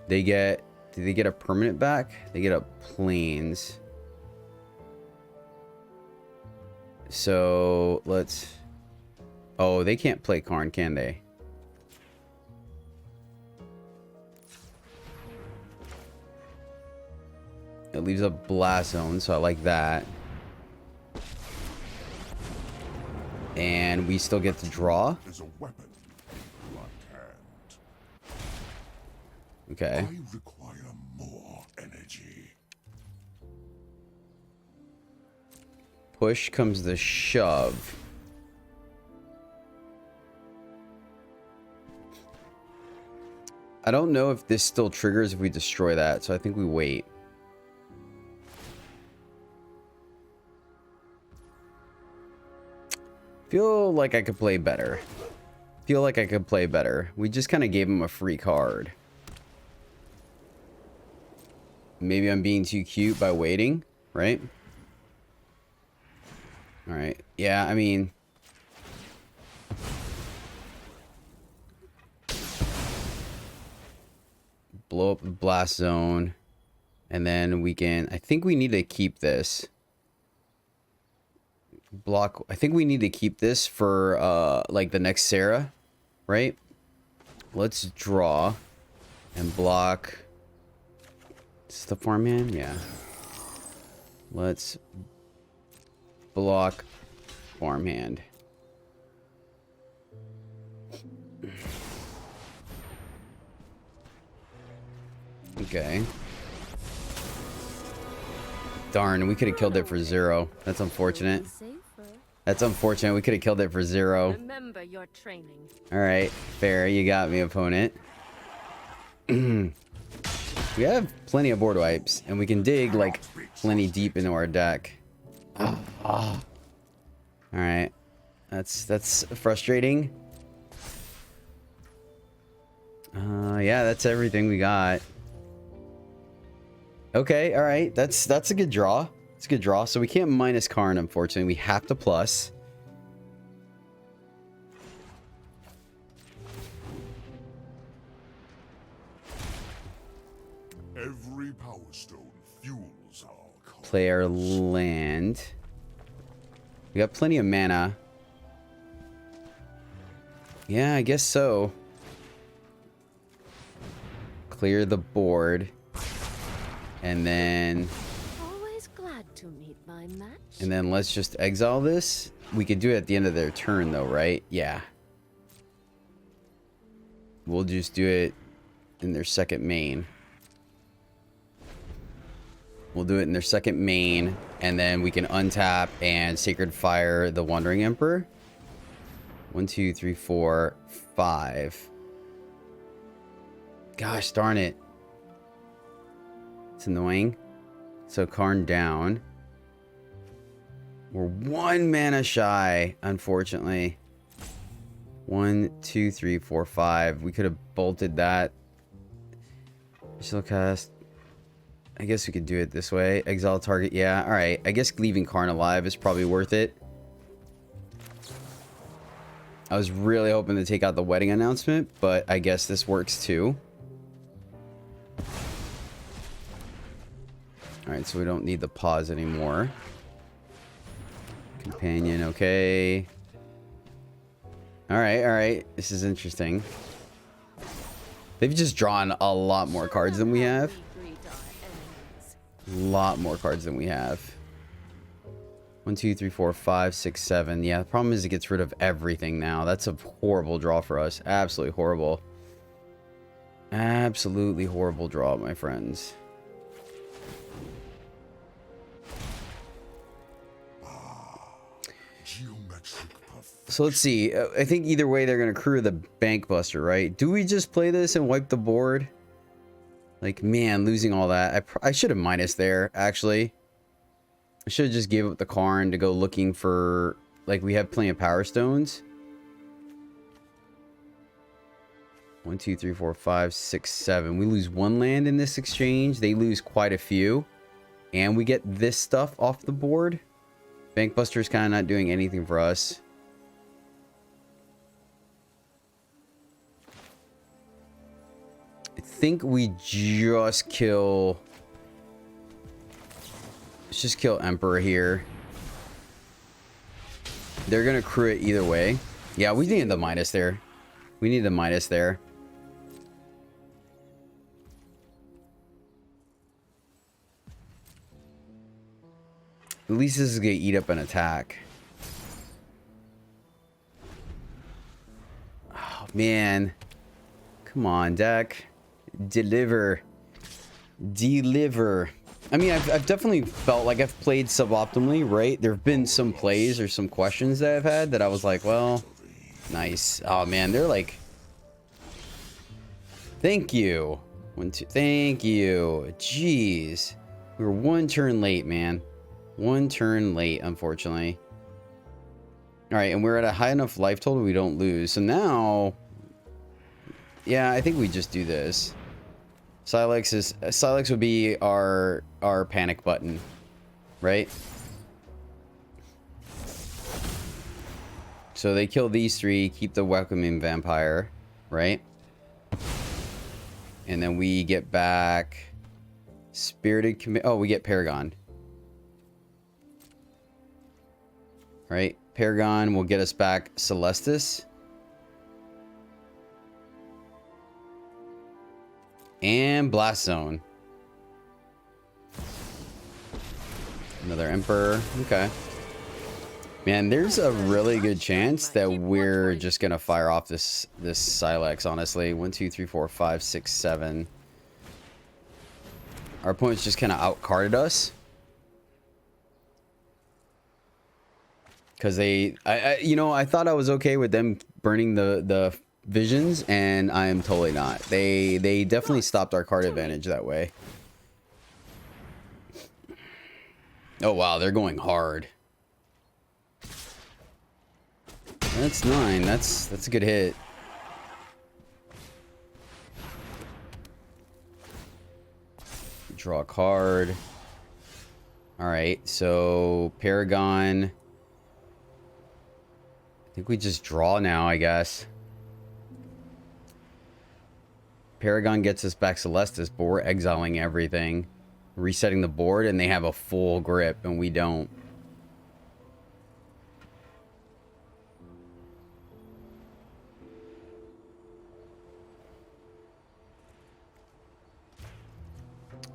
They get... Do they get a permanent back? They get a Plains. So let's... Oh, they can't play Karn, can they? It leaves a Blast Zone, so I like that. And we still get to draw. Is a weapon in my hand. Okay. I require more energy. Push comes the shove. I don't know if this still triggers if we destroy that, so I think we wait. Feel like I could play better. Feel like I could play better. We just kind of gave him a free card. Maybe I'm being too cute by waiting, right? All right. Yeah, I mean... blow up the blast zone. And then we can... I think we need to keep this. Block... I think we need to keep this for, like, the next Sarah. Right? Let's draw. And block... Is this the farmhand? Yeah. Let's... block... farmhand. Okay. Darn, we could have killed it for 0. That's unfortunate. Safer. That's unfortunate. We could have killed it for 0. Remember your training. Alright, fair. You got me, opponent. We have plenty of board wipes, and we can dig, like, plenty deep into our deck. Alright. That's frustrating. Yeah, that's everything we got. Okay, alright. That's a good draw. It's a good draw. So we can't minus Karn, unfortunately. We have to plus. Every power stone fuels our cause. Play our land. We got plenty of mana. Yeah, I guess so. Clear the board. And then... Always glad to meet my match. and then let's just exile this. We could do it at the end of their turn, though, right? Yeah. We'll just do it in their second main. We'll do it in their second main, and then we can untap and Sacred Fire the Wandering Emperor. 1, 2, 3, 4, 5. Gosh darn it. It's annoying. So Karn down. We're 1 mana shy, unfortunately. 1, 2, 3, 4, 5. We could have bolted that. Still cast. I guess we could do it this way. Exile target. Yeah, alright. I guess leaving Karn alive is probably worth it. I was really hoping to take out the wedding announcement, but I guess this works too. Alright, so we don't need the pause anymore. Companion, okay. Alright, alright. This is interesting. They've just drawn a lot more cards than we have. A lot more cards than we have. 1, 2, 3, 4, 5, 6, 7. Yeah, the problem is it gets rid of everything now. That's a horrible draw for us. Absolutely horrible. Absolutely horrible draw, my friends. So let's see. I think either way they're going to crew the Bank Buster, right? Do we just play this and wipe the board? Like, man, losing all that. I should have minus there, actually. I should have just gave up the Karn to go looking for... like, we have plenty of Power Stones. 1, 2, 3, 4, 5, 6, 7. We lose 1 land in this exchange. They lose quite a few. And we get this stuff off the board. Bankbuster's kind of not doing anything for us. I think we just kill... let's just kill Emperor here. They're going to crew it either way. Yeah, we need the minus there. We need the minus there. At least this is going to eat up an attack. man. Come on, deck. Deliver. Deliver. I mean, I've definitely felt like I've played suboptimally, right? There have been some plays or some questions that I've had that I was like, well, nice. Oh, man, they're like... Thank you. Thank you. Jeez. We were one turn late, man. One turn late, unfortunately. All right, and we're at a high enough life total we don't lose. So now... Yeah, I think we just do this. Silex would be our panic button, right? So they kill these three, keep the welcoming vampire, right? And then we get back spirited commit. Oh, we get Paragon, right? Paragon will get us back Celestis. And Blast Zone. Another Emperor. Okay. Man, there's a really good chance that we're just gonna fire off this Silex, honestly. 1, 2, 3, 4, 5, 6, 7. Our opponents just kind of outcarded us. Because you know, I thought I was okay with them burning the visions, and I am totally not. They definitely stopped our card advantage that way. Oh wow, they're going hard. That's 9. That's a good hit. Draw a card. All right, so Paragon. I think we just draw now, I guess. Paragon gets us back Celestis, but we're exiling everything. Resetting the board, and they have a full grip, and we don't.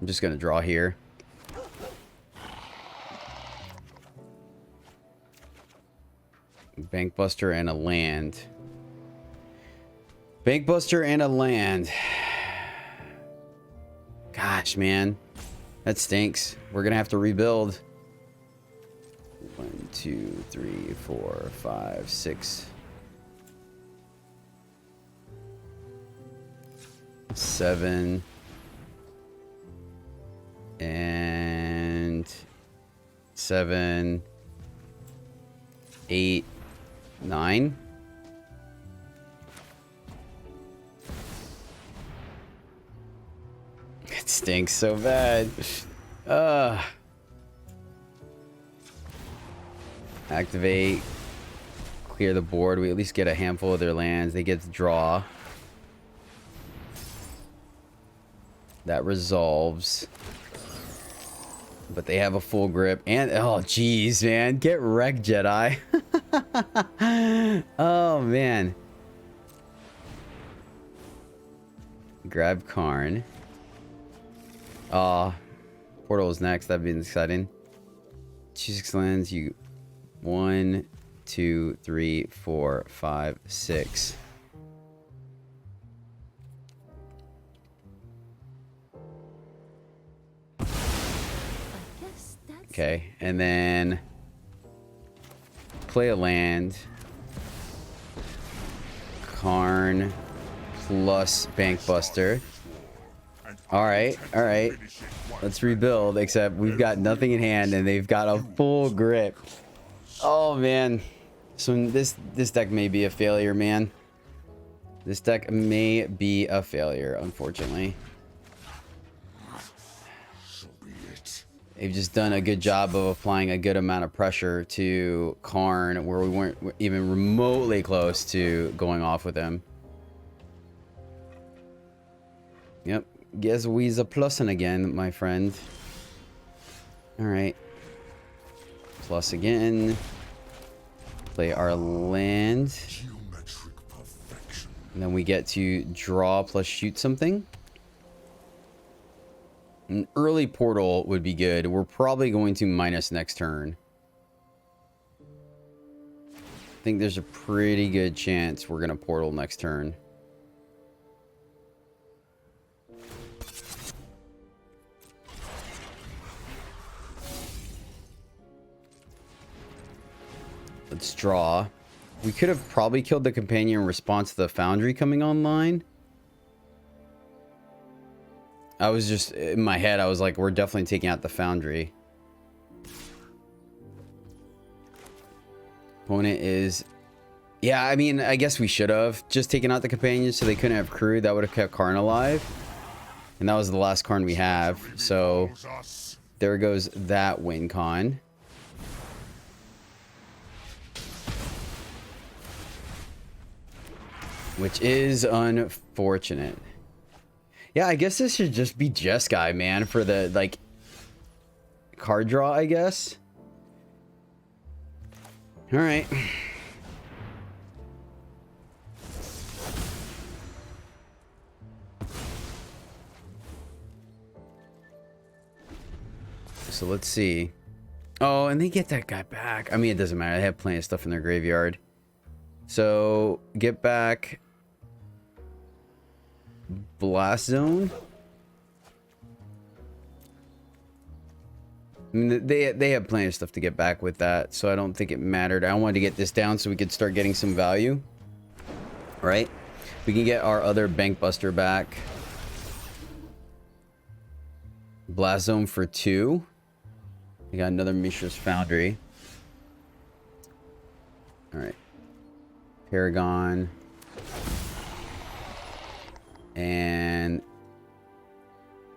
I'm just gonna draw here. Bankbuster and a land. Bankbuster and a land. Gosh, man. That stinks. We're gonna have to rebuild. 1, 2, 3, 4, 5, 6. 7. And 7. 8. 9. It stinks so bad. Activate. Clear the board. We at least get a handful of their lands. They get to draw. That resolves. But they have a full grip. And, oh, geez, man. Get wrecked, Jedi. Oh, man. Grab Karn. Portal is next. That'd be exciting. Choose 6 lands. You 1, 2, 3, 4, 5, 6. Okay, and then play a land. Karn plus Bankbuster. Alright, alright. Let's rebuild, except we've got nothing in hand and they've got a full grip. Oh man. So this deck may be a failure, man. This deck may be a failure, unfortunately. They've just done a good job of applying a good amount of pressure to Karn, where we weren't even remotely close to going off with him. Yep. Guess we's a plusin again, my friend. Alright. Plus again. Play our land. And then we get to draw plus shoot something. An early portal would be good. We're probably going to minus next turn. think there's a pretty good chance we're gonna portal next turn. Let's draw. We could have probably killed the companion in response to the foundry coming online. I was just, in my head, I was like, we're definitely taking out the foundry. Opponent is... Yeah, I mean, I guess we should have just taken out the companions so they couldn't have crew. That would have kept Karn alive. And that was the last Karn we have. So, there goes that win con. Which is unfortunate. Yeah, I guess this should just be Jeskai, man, for the, like, card draw, I guess. Alright. So let's see. Oh, and they get that guy back. I mean, it doesn't matter. They have plenty of stuff in their graveyard. So, get back... Blast Zone. I mean, they have plenty of stuff to get back with that, so I don't think it mattered. I wanted to get this down so we could start getting some value. Right? We can get our other Bank Buster back. Blast Zone for 2. We got another Mishra's Foundry. Alright. Paragon. And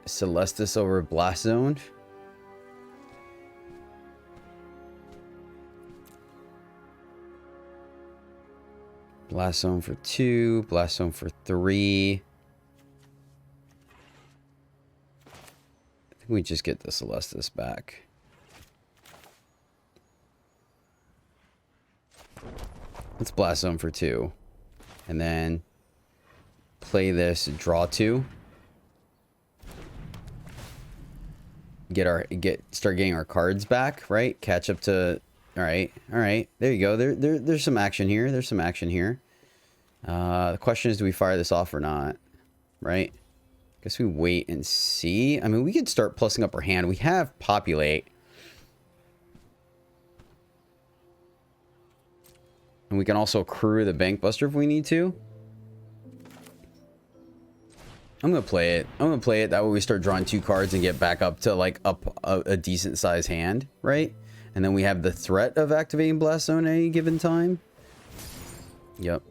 Celestis over Blast Zone. Blast Zone for 2. Blast Zone for 3. I think we just get the Celestis back. Let's Blast Zone for 2. And then play this, draw 2. Start getting our cards back, right? Catch up to... Alright. There you go. There's some action here. The question is, do we fire this off or not? Right? Guess we wait and see. I mean, we could start plussing up our hand. We have Populate. And we can also accrue the Bank Buster if we need to. I'm gonna play it. That way we start drawing 2 cards and get back up to like a decent size hand, right? And then we have the threat of activating Blast Zone at any given time. Yep.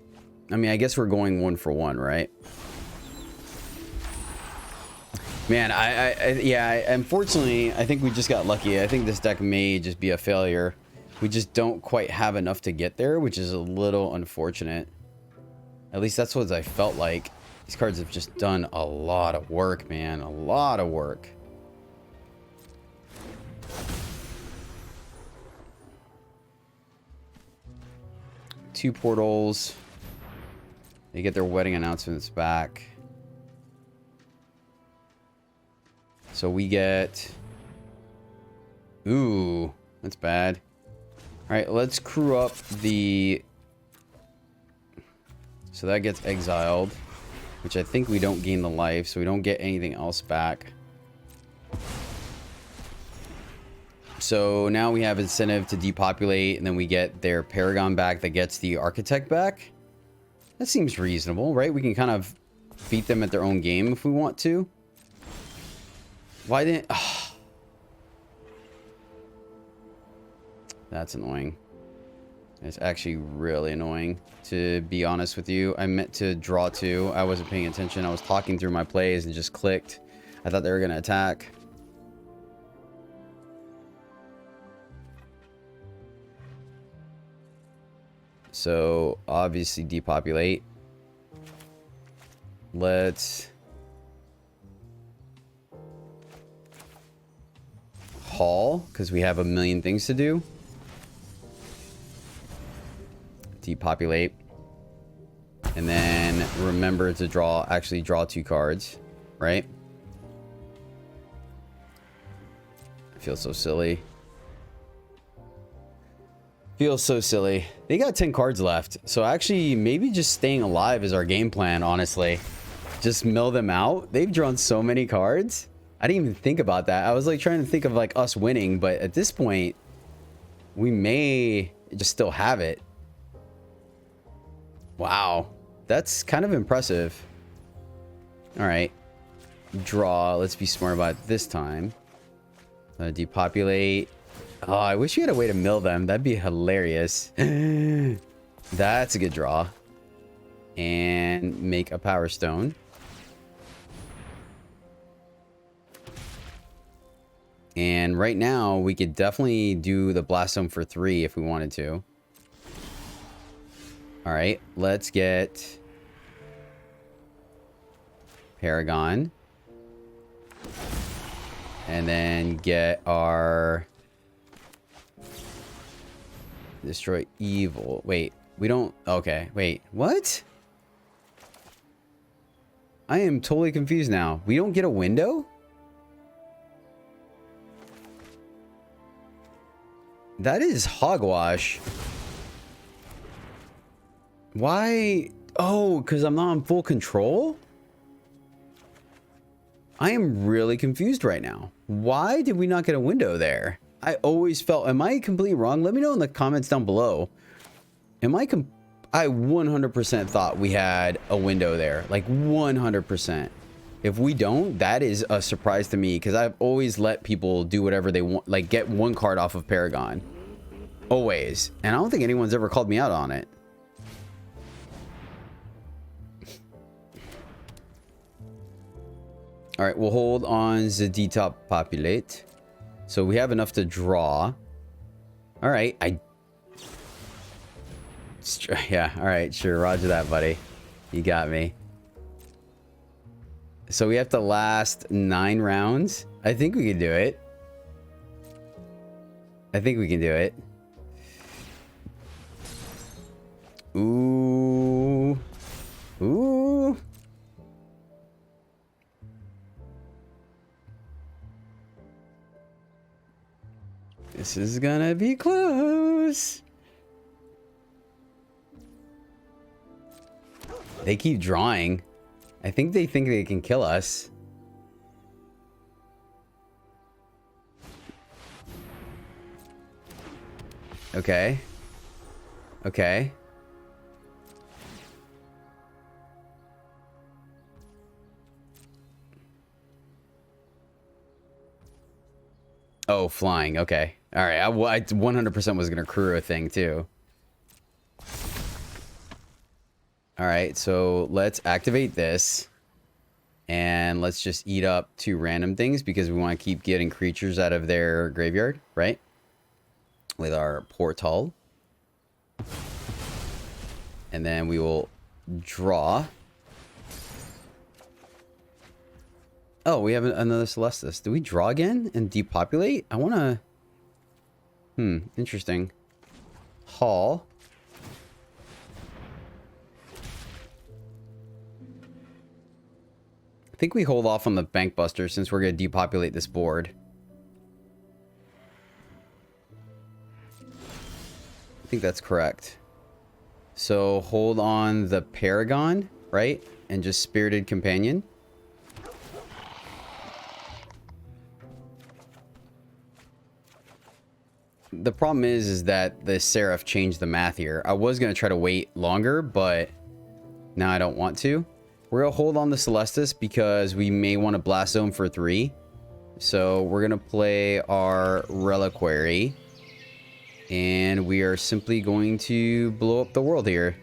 I mean, I guess we're going 1 for 1, right? Man, unfortunately, I think we just got lucky. I think this deck may just be a failure. We just don't quite have enough to get there, which is a little unfortunate. At least that's what I felt like. These cards have just done a lot of work, man. A lot of work. Two portals. They get their wedding announcements back. So we get... Ooh, that's bad. Alright, let's crew up the... So that gets exiled. Which I think we don't gain the life, so we don't get anything else back. So now we have incentive to depopulate, and then we get their Paragon back that gets the Architect back. That seems reasonable, right? We can kind of beat them at their own game if we want to. Why didn't... Oh. That's annoying. It's actually really annoying, to be honest with you. I meant to draw 2. I wasn't paying attention. I was talking through my plays and just clicked. I thought they were going to attack. So, obviously depopulate. Let's... haul, because we have a million things to do. Depopulate. And then remember to actually draw 2 cards, right? I feel so silly. Feels so silly. They got 10 cards left. So actually, maybe just staying alive is our game plan, honestly. Just mill them out. They've drawn so many cards. I didn't even think about that. I was like trying to think of like us winning, but at this point, we may just still have it. Wow. That's kind of impressive. All right. Draw. Let's be smart about it this time. Depopulate. Oh, I wish you had a way to mill them. That'd be hilarious. That's a good draw. And make a power stone. And right now, we could definitely do the blast zone for 3 if we wanted to. All right, let's get Paragon. And then get our destroy evil. Wait, we don't. Okay, wait, what? I am totally confused now. We don't get a window? That is hogwash. Why? Oh, because I'm not in full control? I am really confused right now. Why did we not get a window there? I always felt... Am I completely wrong? Let me know in the comments down below. I 100% thought we had a window there. Like 100%. If we don't, that is a surprise to me. Because I've always let people do whatever they want. Like get one card off of Paragon. Always. And I don't think anyone's ever called me out on it. All right, we'll hold on the depopulate. So we have enough to draw. All right, yeah, all right, sure, roger that, buddy. You got me. So we have to last 9 rounds. I think we can do it. I think we can do it. Ooh. Ooh. This is gonna be close. They keep drawing. I think they can kill us. Okay. Okay. Oh, flying. Okay. All right. I 100% was going to crew a thing too. All right. So let's activate this. And let's just eat up 2 random things because we want to keep getting creatures out of their graveyard, right? With our portal. And then we will draw. Oh, we have another Celestis. Do we draw again and depopulate? I want to... interesting. Haul. I think we hold off on the Bank Buster since we're going to depopulate this board. I think that's correct. So hold on the Paragon, right? And just Spirited Companion. The problem is that the Seraph changed the math here. I was going to try to wait longer, but now I don't want to. We're going to hold on the Celestis because we may want to Blast Zone for 3. So we're going to play our Reliquary. And we are simply going to blow up the world here.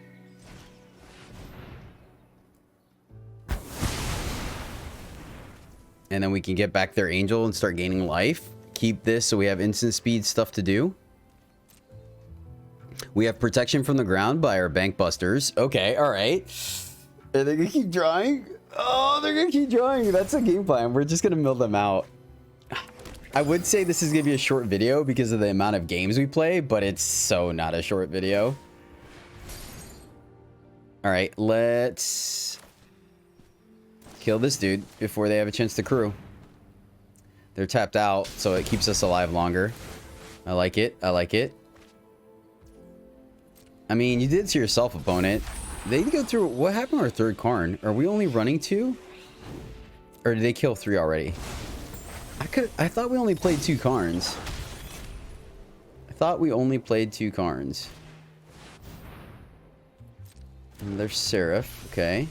And then we can get back their Angel and start gaining life. Keep this so we have instant speed stuff to do. We have protection from the ground by our Bank Busters. Okay, all right. Are they gonna keep drawing? Oh, they're gonna keep drawing. That's a game plan. We're just gonna mill them out. I would say this is gonna be a short video because of the amount of games we play, but it's so not a short video. All right, let's kill this dude before they have a chance to crew. They're tapped out, so it keeps us alive longer. I like it. I like it. I mean, you did to yourself, opponent. They go through... What happened to our third Karn? Are we only running 2? Or did they kill 3 already? I thought we only played 2 Karns. I thought we only played 2 Karns. And there's Seraph. Okay.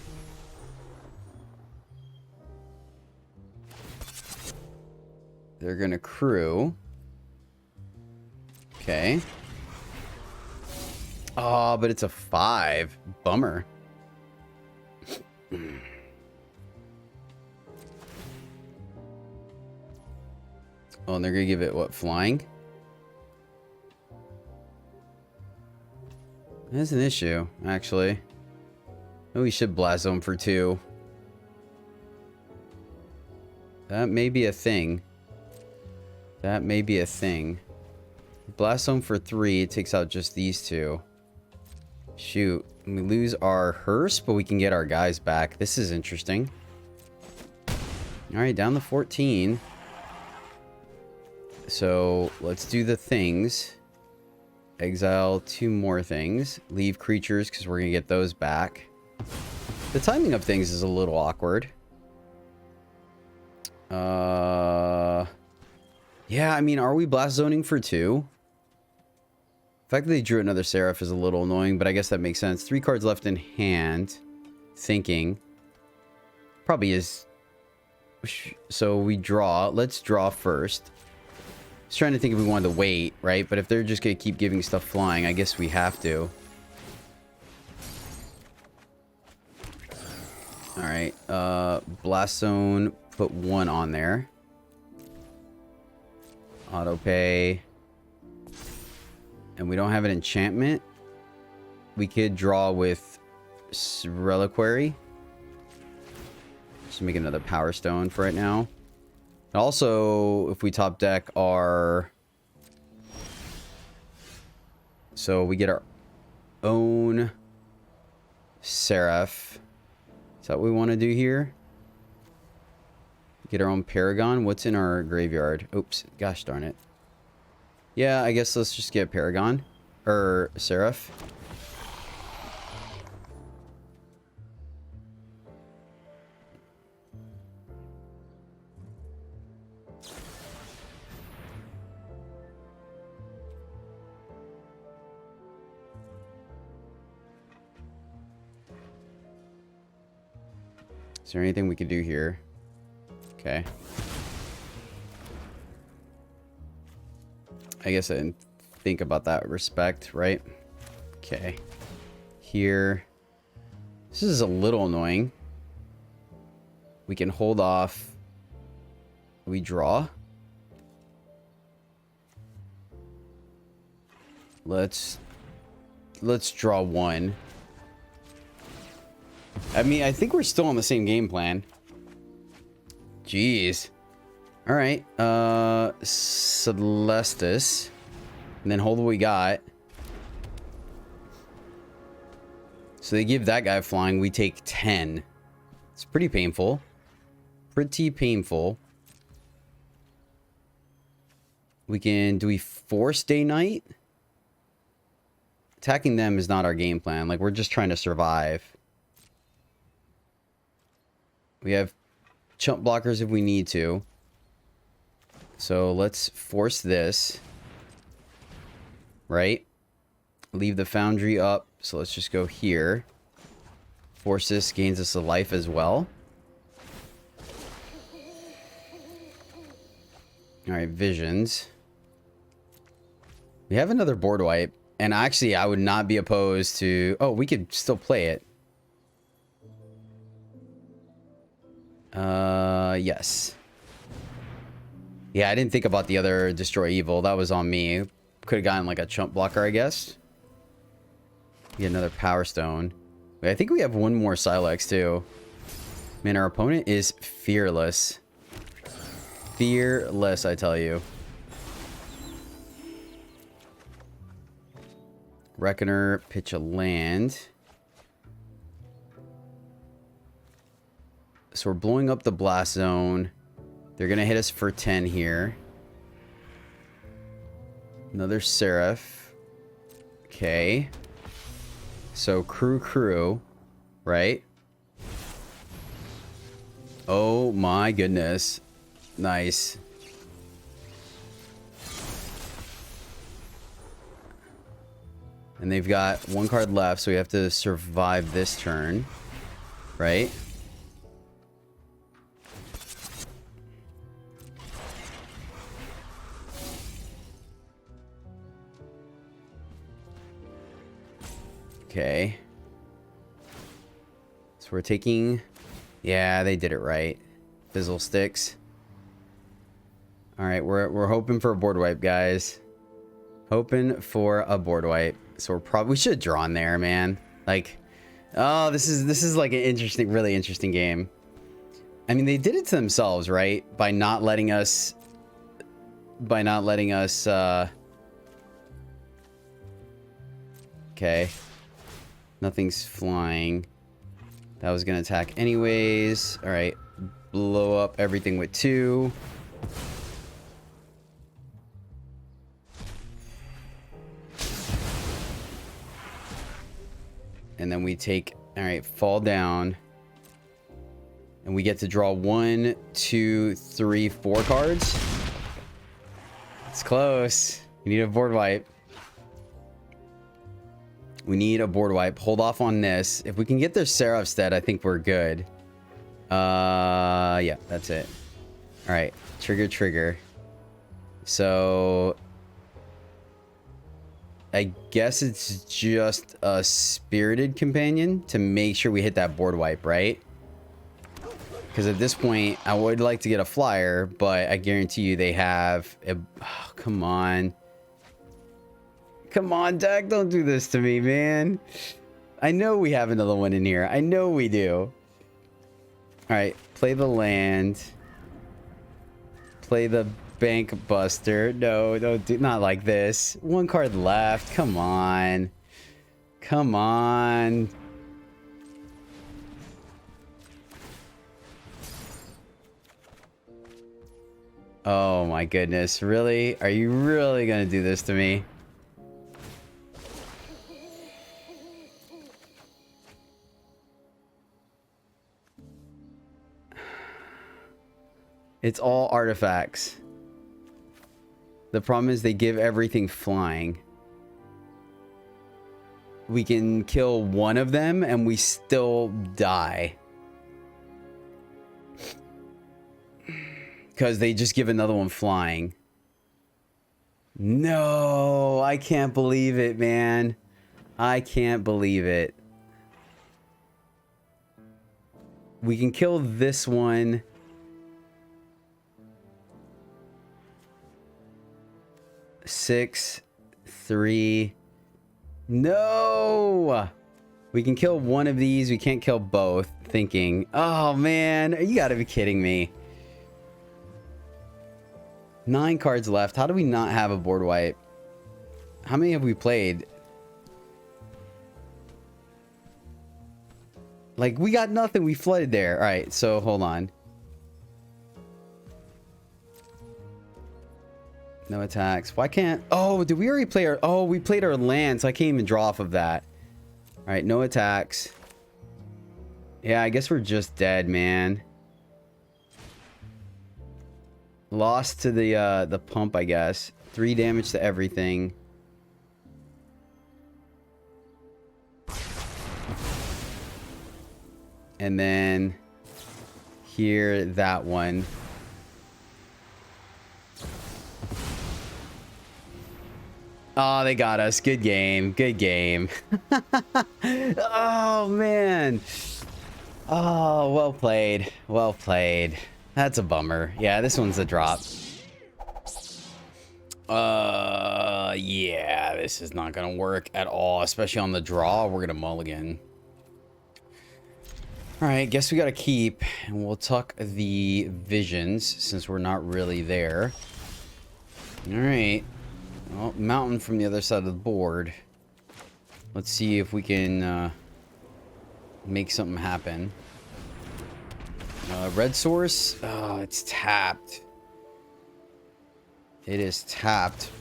They're gonna crew. Okay. Oh, but it's a 5. Bummer. Oh, and they're gonna give it what, flying? That's an issue, actually. Maybe we should blast zone for 2. That may be a thing. That may be a thing. Blast zone for 3, it takes out just these 2. Shoot. We lose our hearse, but we can get our guys back. This is interesting. Alright, down to 14. So, let's do the things. Exile 2 more things. Leave creatures, because we're going to get those back. The timing of things is a little awkward. Yeah, I mean, are we blast zoning for 2? The fact that they drew another Seraph is a little annoying, but I guess that makes sense. 3 cards left in hand. Thinking. Probably is. So we draw. Let's draw first. I was trying to think if we wanted to wait, right? But if they're just going to keep giving stuff flying, I guess we have to. Alright. Blast Zone. Put 1 on there. Auto pay. And we don't have an enchantment. We could draw with Reliquary. Just make another Power Stone for right now. Also, if we top deck our... So we get our own Seraph. Is that what we want to do here? Get our own Paragon. What's in our graveyard? Oops. Gosh darn it. Yeah, I guess let's just get Paragon. Or Seraph. Is there anything we could do here? Okay. I guess I didn't think about that respect, right? Okay. Here. This is a little annoying. We can hold off. We draw. Let's draw 1. I mean, I think we're still on the same game plan. Jeez. All right. Celestis. And then hold what we got. So they give that guy flying. We take 10. It's pretty painful. Pretty painful. We can... Do we force day night? Attacking them is not our game plan. Like, we're just trying to survive. We have chump blockers if we need to. So let's force this. Right? Leave the foundry up. So let's just go here. Force this, gains us a life as well. Alright, visions. We have another board wipe. And actually, I would not be opposed to... Oh, we could still play it. Yes. Yeah, I didn't think about the other Destroy Evil. That was on me. Could have gotten like a chump blocker, I guess. Get another Power Stone. Wait, I think we have one more Silex too. Man, our opponent is fearless. Fearless, I tell you. Reckoner, pitch a land. So we're blowing up the blast zone. They're going to hit us for 10 here. Another Seraph. Okay. So crew, right? Oh my goodness. Nice. And they've got one card left, so we have to survive this turn, right? Okay. So we're taking... Yeah, they did it right. Fizzle sticks. Alright, we're hoping for a board wipe, guys. Hoping for a board wipe. So we should have drawn there, man. Like, oh, this is like an interesting, really interesting game. I mean, they did it to themselves, right? By not letting us... Okay. Nothing's flying. That was gonna attack anyways. Alright. Blow up everything with 2. And then we take... Alright, fall down. And we get to draw 1, 2, 3, 4 cards. It's close. We need a board wipe. We need a board wipe. Hold off on this. If we can get their Seraphstead, I think we're good. Yeah, that's it. Alright. Trigger. So... I guess it's just a Spirited Companion to make sure we hit that board wipe, right? Because at this point, I would like to get a flyer, but I guarantee you they have... Oh, come on. Come on, deck. Don't do this to me, man. I know we have another one in here. I know we do. Alright, play the land. Play the Bank Buster. No, don't do... Not like this. 1 card left. Come on. Come on. Oh my goodness. Really? Are you really gonna do this to me? It's all artifacts. The problem is they give everything flying. We can kill one of them and we still die. Because they just give another one flying. No, I can't believe it, man. I can't believe it. We can kill this one. Six, 3. No! We can kill one of these. We can't kill both. Thinking, oh man, you gotta be kidding me. 9 cards left. How do we not have a board wipe? How many have we played? Like, we got nothing. We flooded there. All right, so hold on. No attacks. Why can't... Oh, did we already play our... Oh, we played our land, so I can't even draw off of that. All right, no attacks. Yeah, I guess we're just dead, man. Lost to the pump, I guess. 3 damage to everything. And then here, that one. Oh, they got us. Good game. Good game. Oh, man. Oh, well played. Well played. That's a bummer. Yeah, this one's a drop. Yeah, this is not gonna work at all, especially on the draw. We're gonna mulligan. Alright, guess we gotta keep, and we'll tuck the visions, since we're not really there. Alright. Well, mountain from the other side of the board. Let's see if we can make something happen. Red source. Oh, it's tapped. It is tapped.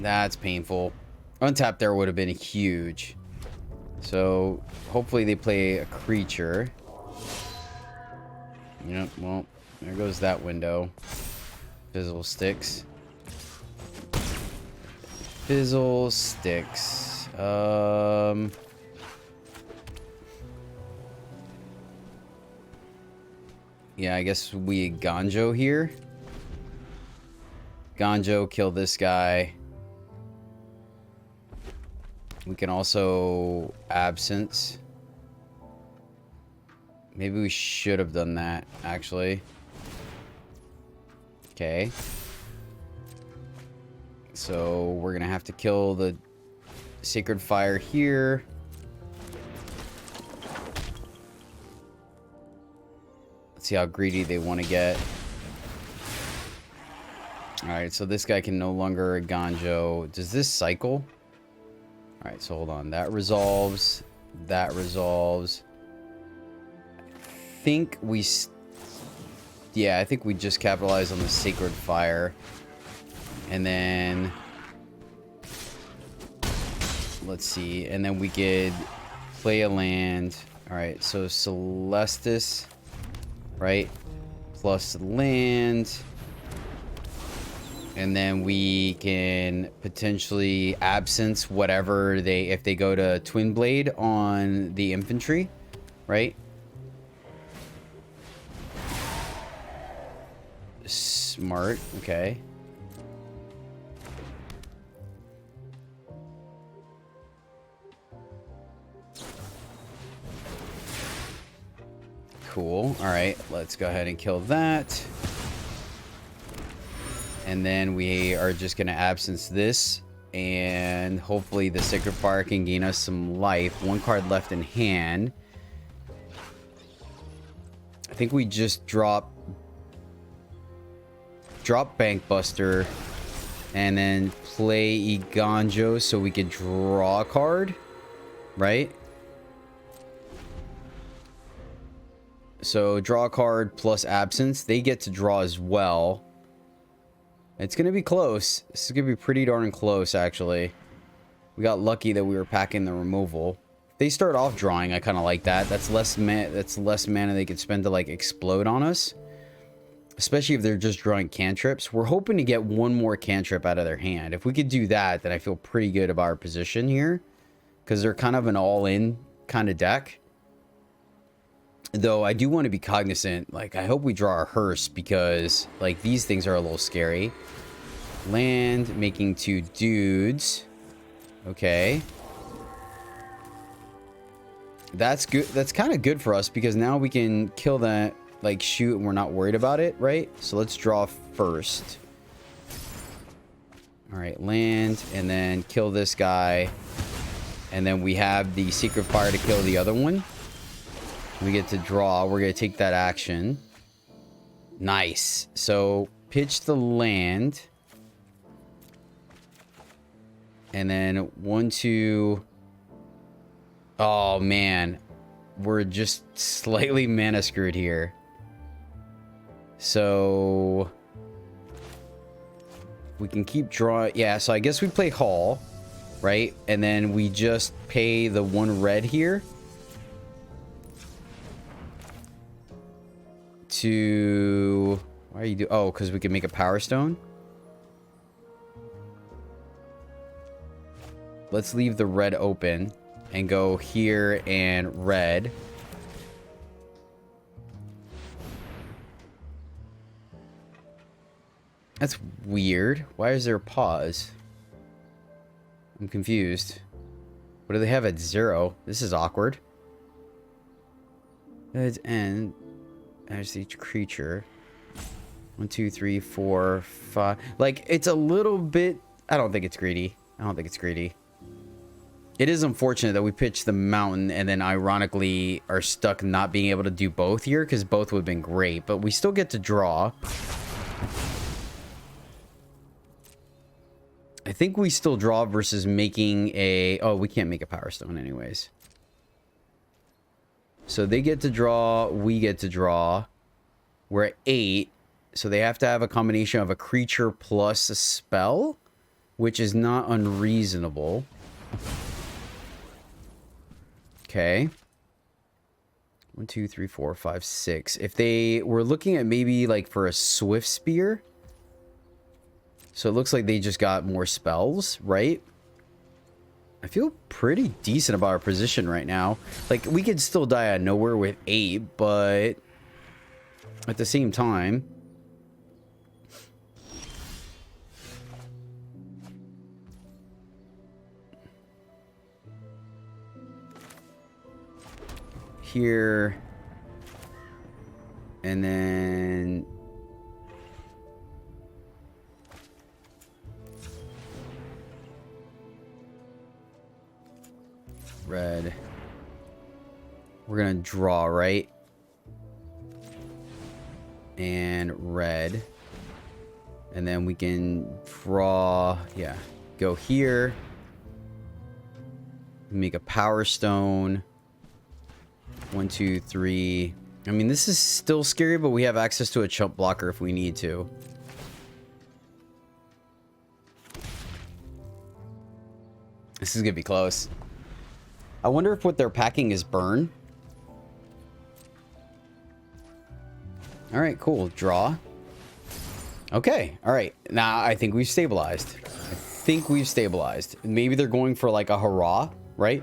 That's painful. Untapped there would have been huge. So hopefully they play a creature. Yep, well, there goes that window. Fizzle sticks. Fizzle sticks. Yeah, I guess we Ganjo here. Ganjo, kill this guy. We can also Absence. Maybe we should have done that, actually. Okay. So we're gonna have to kill the Sacred Fire here. Let's see how greedy they want to get. Alright, so this guy can no longer Ganjo. Does this cycle? Alright, so hold on. That resolves. That resolves. I think we... Yeah, I think we just capitalize on the Sacred Fire. And then... Let's see. And then we could play a land. Alright, so Celestis. Right? Plus land. And then we can potentially Absence whatever they... If they go to Twin Blade on the infantry. Right? Smart. Okay. Cool. Alright, let's go ahead and kill that. And then we are just going to Absence this. And hopefully the Sacred Fire can gain us some life. One card left in hand. I think we just drop Bank Buster. And then play Iganjo so we could draw a card. Right? So draw a card plus Absence. They get to draw as well. It's going to be close. This is going to be pretty darn close, actually. We got lucky that we were packing the removal. If they start off drawing, I kind of like that. That's less mana they could spend to, like, explode on us. Especially if they're just drawing cantrips. We're hoping to get one more cantrip out of their hand. If we could do that, then I feel pretty good about our position here. Because they're kind of an all-in kind of deck. Though I do want to be cognizant, like, I hope we draw our hearse because, like, these things are a little scary. Land, making 2 dudes. Okay. That's good. That's kind of good for us because now we can kill that, like, shoot, and we're not worried about it, right? So let's draw first. All right, land, and then kill this guy. And then we have the Secret Fire to kill the other one. We get to draw. We're going to take that action. Nice. So, pitch the land. And then 1, 2... Oh, man. We're just slightly mana screwed here. So... we can keep drawing. Yeah, so I guess we play Hall. Right? And then we just pay the 1 red here. To... Why are you do? Oh, because we can make a Power Stone. Let's leave the red open and go here and red. That's weird. Why is there a pause? I'm confused. What do they have at 0? This is awkward. Let's end. As each creature. 1, 2, 3, 4, 5. Like, it's a little bit... I don't think it's greedy. I don't think it's greedy. It is unfortunate that we pitched the mountain and then ironically are stuck not being able to do both here because both would have been great. But we still get to draw. I think we still draw versus making a... Oh, we can't make a Power Stone anyways. So they get to draw, we get to draw. We're at 8. So they have to have a combination of a creature plus a spell, which is not unreasonable. Okay. 1, 2, 3, 4, 5, 6. If they were looking at maybe like for a Swift Spear. So it looks like they just got more spells, right? I feel pretty decent about our position right now. Like, we could still die out of nowhere with 8, but at the same time, here, and then red. We're gonna draw, right? And red. And then we can draw, yeah, go here. Make a power stone. 1, 2, 3. I mean, this is still scary, but we have access to a chump blocker if we need to. This is gonna be close. I wonder if what they're packing is burn. All right, cool. Draw. Okay. All right. Now I think we've stabilized. I think we've stabilized. Maybe they're going for like a hurrah, right?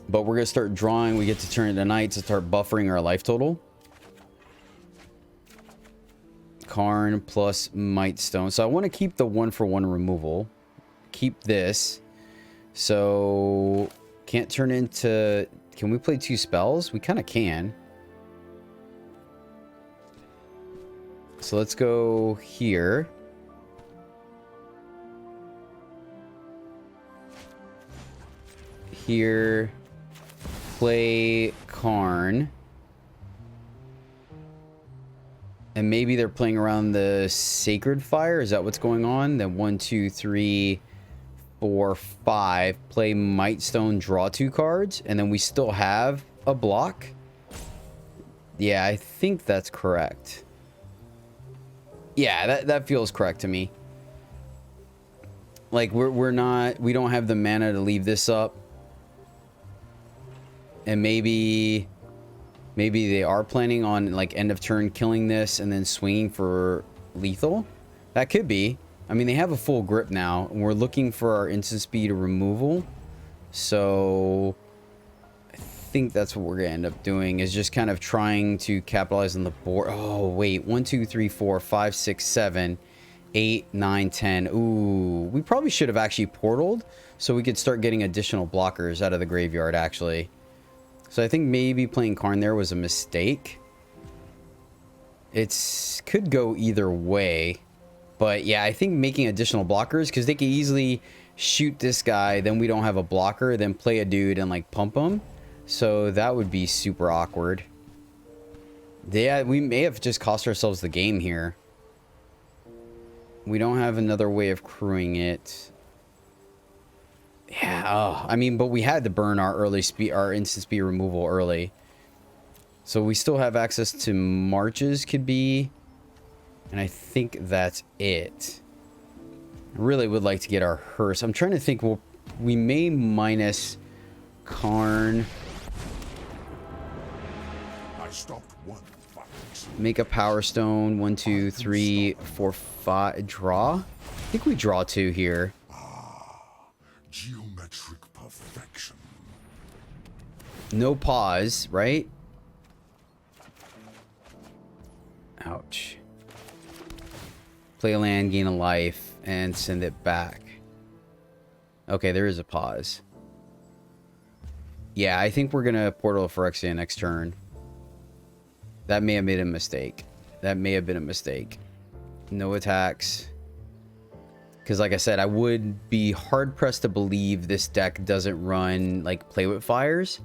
But we're going to start drawing. We get to turn into night to start buffering our life total. Karn plus Might Stone. So I want to keep the 1-for-1 removal. Keep this. So can't turn into... Can we play 2 spells? We kind of can. So let's go here. Here. Play Karn. And maybe they're playing around the Sacred Fire. Is that what's going on? Then 1, 2, 3, 4, 5. Play Might Stone, draw 2 cards. And then we still have a block. Yeah, I think that's correct. Yeah, that feels correct to me. Like we don't have the mana to leave this up. And maybe they are planning on like end of turn killing this and then swinging for lethal. That could be. I mean, they have a full grip now, and we're looking for our instant speed removal. So I think that's what we're gonna end up doing, is just kind of trying to capitalize on the board. Oh wait, 1, 2, 3, 4, 5, 6, 7, 8, 9, 10. Ooh, we probably should have actually portaled so we could start getting additional blockers out of the graveyard actually. So I think maybe playing Karn there was a mistake. It could go either way. But yeah, I think making additional blockers, because they could easily shoot this guy, then we don't have a blocker, then play a dude and like pump him. So that would be super awkward. Yeah, we may have just cost ourselves the game here. We don't have another way of crewing it. Yeah, oh, I mean, but we had to burn our instant speed removal early. So we still have access to marches, could be. And I think that's it. I really would like to get our hearse. I'm trying to think, we may minus Karn. I stopped one fight. Make a power stone. 1, 2, 3, 4, 5. Draw? I think we draw 2 here. Geometric perfection. No pause, right? Ouch. Play a land, gain a life, and send it back. Okay, there is a pause. Yeah, I think we're gonna portal Phyrexia next turn. That may have made a mistake. That may have been a mistake. No attacks. Because like I said, I would be hard-pressed to believe this deck doesn't run, like, Play With Fires.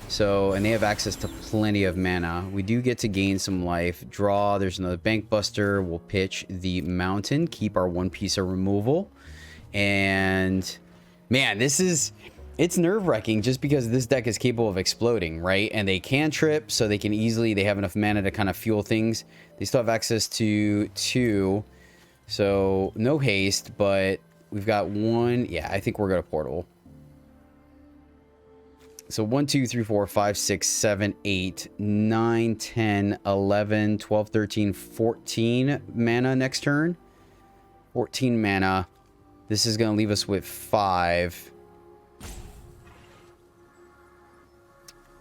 So, and they have access to plenty of mana. We do get to gain some life. Draw, there's another Bank Buster. We'll pitch the Mountain. Keep our 1 piece of removal. And, man, it's nerve-wracking just because this deck is capable of exploding, right? And they can trip, so they have enough mana to kind of fuel things. They still have access to 2. So, no haste, but we've got 1. Yeah, I think we're going to portal. So 1, 2, 3, 4, 5, 6, 7, 8, 9, 10, 11, 12, 13, 14 mana next turn. 14 mana. This is going to leave us with 5.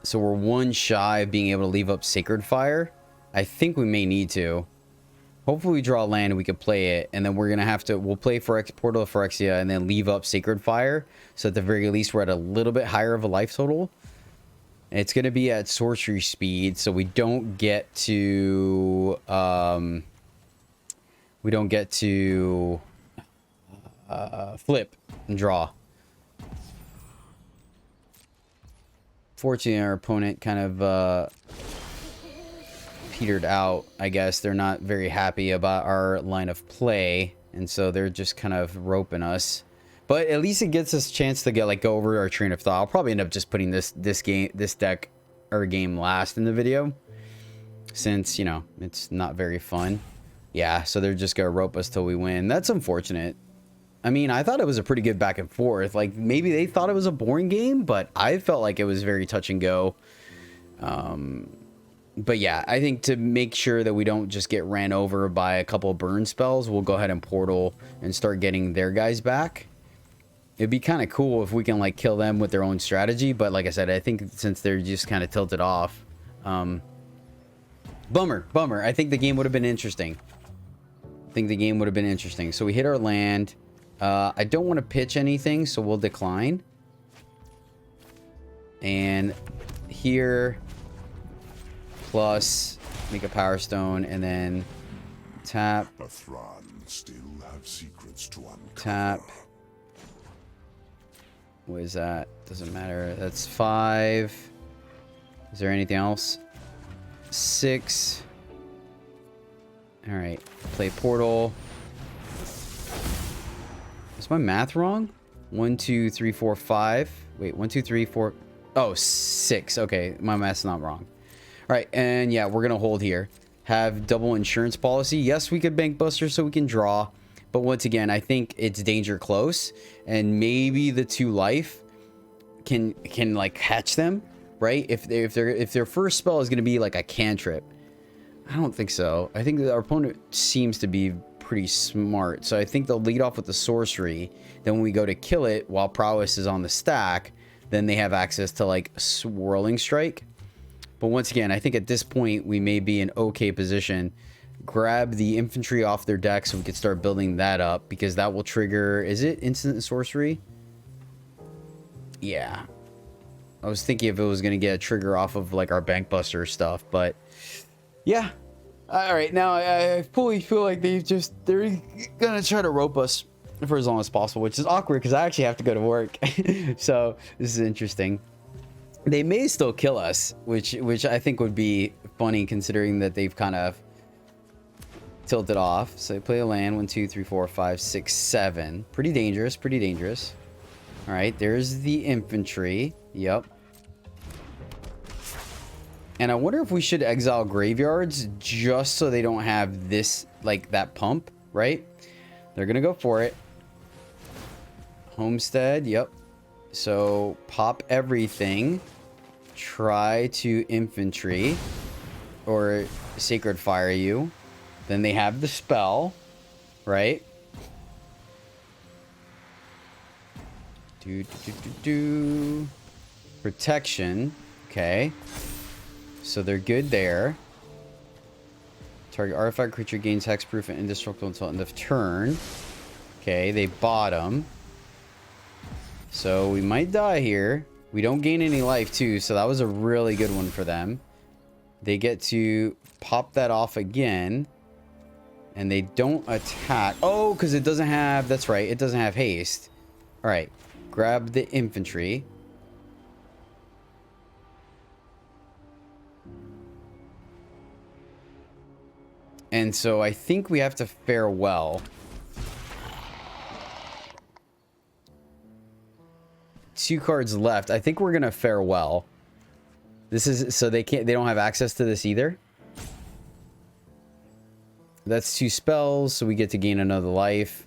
So we're 1 shy of being able to leave up Sacred Fire. I think we may need to. Hopefully we draw land and we can play it. And then we're going to have to... We'll play for Portal of Phyrexia and then leave up Sacred Fire. So at the very least, we're at a little bit higher of a life total. It's going to be at sorcery speed. So we don't get to... we don't get to... flip and draw. Fortunately, our opponent kind of... petered out. I guess they're not very happy about our line of play, and so they're just kind of roping us, but at least it gets us a chance to get go over our train of thought. I'll probably end up just putting this deck or game last in the video, since, you know, it's not very fun. Yeah, so they're just gonna rope us till we win. That's unfortunate. I mean, I thought it was a pretty good back and forth. Like, maybe they thought it was a boring game, but I felt like it was very touch and go. But yeah, I think to make sure that we don't just get ran over by a couple of burn spells, we'll go ahead and portal and start getting their guys back. It'd be kind of cool if we can kill them with their own strategy, but like I said, I think since they're just kind of tilted off, bummer. I think the game would have been interesting. So we hit our land. I don't want to pitch anything, so we'll decline. And here... plus make a power stone and then tap. Still have secrets to uncover. Tap. What is that? Doesn't matter. That's 5. Is there anything else? 6. All right. Play portal. Is my math wrong? 1, 2, 3, 4, 5. Wait, 1, 2, 3, 4. Oh, 6. Okay, my math's not wrong. All right, and yeah, we're gonna hold here. Have double insurance policy. Yes, we could bank buster so we can draw, but once again, I think it's danger close, and maybe the 2 life can catch them, right? If their first spell is gonna be like a cantrip, I don't think so. I think that our opponent seems to be pretty smart, so I think they'll lead off with the sorcery. Then when we go to kill it while prowess is on the stack, then they have access to swirling strike. But once again, I think at this point, we may be in okay position. Grab the infantry off their deck so we can start building that up, because that will trigger... Is it instant sorcery? Yeah. I was thinking if it was going to get a trigger off of our bank buster stuff, but yeah. All right, now I fully feel like they're going to try to rope us for as long as possible, which is awkward because I actually have to go to work. So this is interesting. They may still kill us, which I think would be funny considering that they've kind of tilted off. So they play a land. 1, 2, 3, 4, 5, 6, 7. Pretty dangerous. All right, there's the infantry. Yep. And I wonder if we should exile graveyards just so they don't have this, that pump, right? They're going to go for it. Homestead, yep. So pop everything. Try to infantry or sacred fire you. Then they have the spell, right? Protection. Okay. So they're good there. Target artifact creature gains hexproof and indestructible until end of turn. Okay, they bottom. So we might die here. We don't gain any life too, so that was a really good one for them. They get to pop that off again. And they don't attack. Oh, because it doesn't have... That's right, it doesn't have haste. Alright, grab the infantry. And so I think we have to fare well. Two cards left. I think we're gonna fare well. This is so they don't have access to this either. That's 2 spells, so we get to gain another life.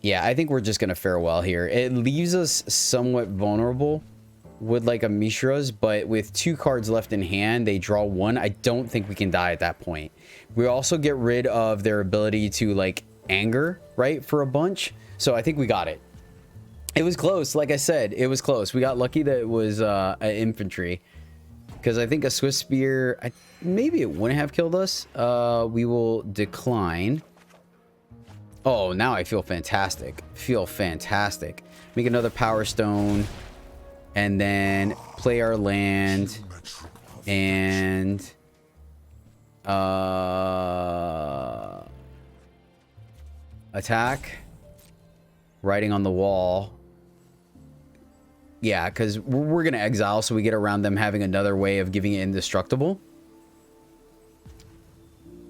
Yeah, I think we're just gonna fare well here. It leaves us somewhat vulnerable would like a Mishra's, but with 2 cards left in hand, they draw 1. I don't think we can die at that point. We also get rid of their ability to like anger, right, for a bunch. So I think we got it. It was close. Like I said, it was close. We got lucky that it was infantry, because I think a Swift Spear, maybe it wouldn't have killed us. We will decline. Oh, now I feel fantastic. Feel fantastic. Make another Power Stone, and then play our land, and attack. Writing on the wall. Yeah, because we're going to exile, so we get around them having another way of giving it indestructible.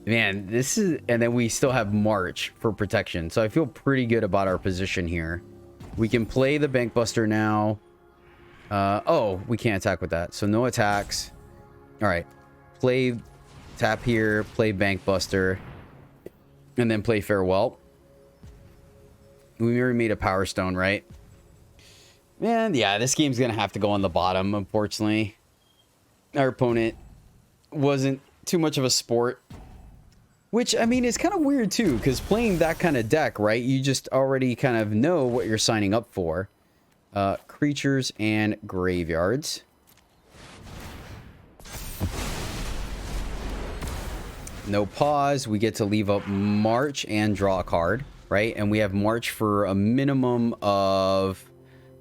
Man, this is... And then we still have March for protection. So I feel pretty good about our position here. We can play the Bankbuster now. Oh, we can't attack with that. So no attacks. All right. Play... Tap here. Play Bankbuster. And then play Farewell. We already made a Power Stone, right? And yeah, this game's going to have to go on the bottom, unfortunately. Our opponent wasn't too much of a sport. Which, I mean, is kind of weird, too, because playing that kind of deck, right, you just already kind of know what you're signing up for. Creatures and graveyards. No pause. We get to leave up March and draw a card, right? And we have March for a minimum of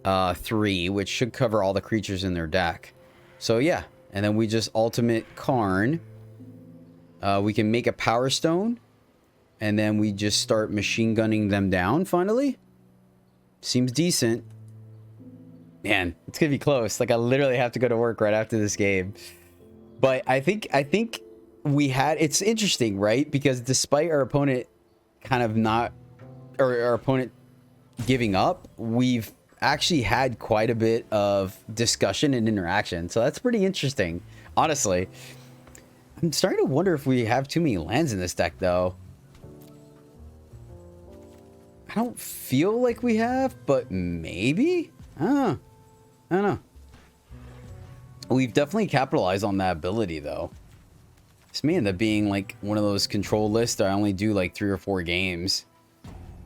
3, which should cover all the creatures in their deck. So, yeah. And then we just ultimate Karn. We can make a Power Stone, and then we just start machine gunning them down, finally. Seems decent. Man, it's going to be close. Like, I literally have to go to work right after this game. But I think we had... It's interesting, right? Because despite our opponent kind of not... Or our opponent giving up, we've actually had quite a bit of discussion and interaction. So that's pretty interesting, honestly. I'm starting to wonder if we have too many lands in this deck, though. I don't feel like we have, but maybe? I don't know. We've definitely capitalized on that ability, though. This may end up being, like, one of those control lists that I only do, like, 3 or 4 games.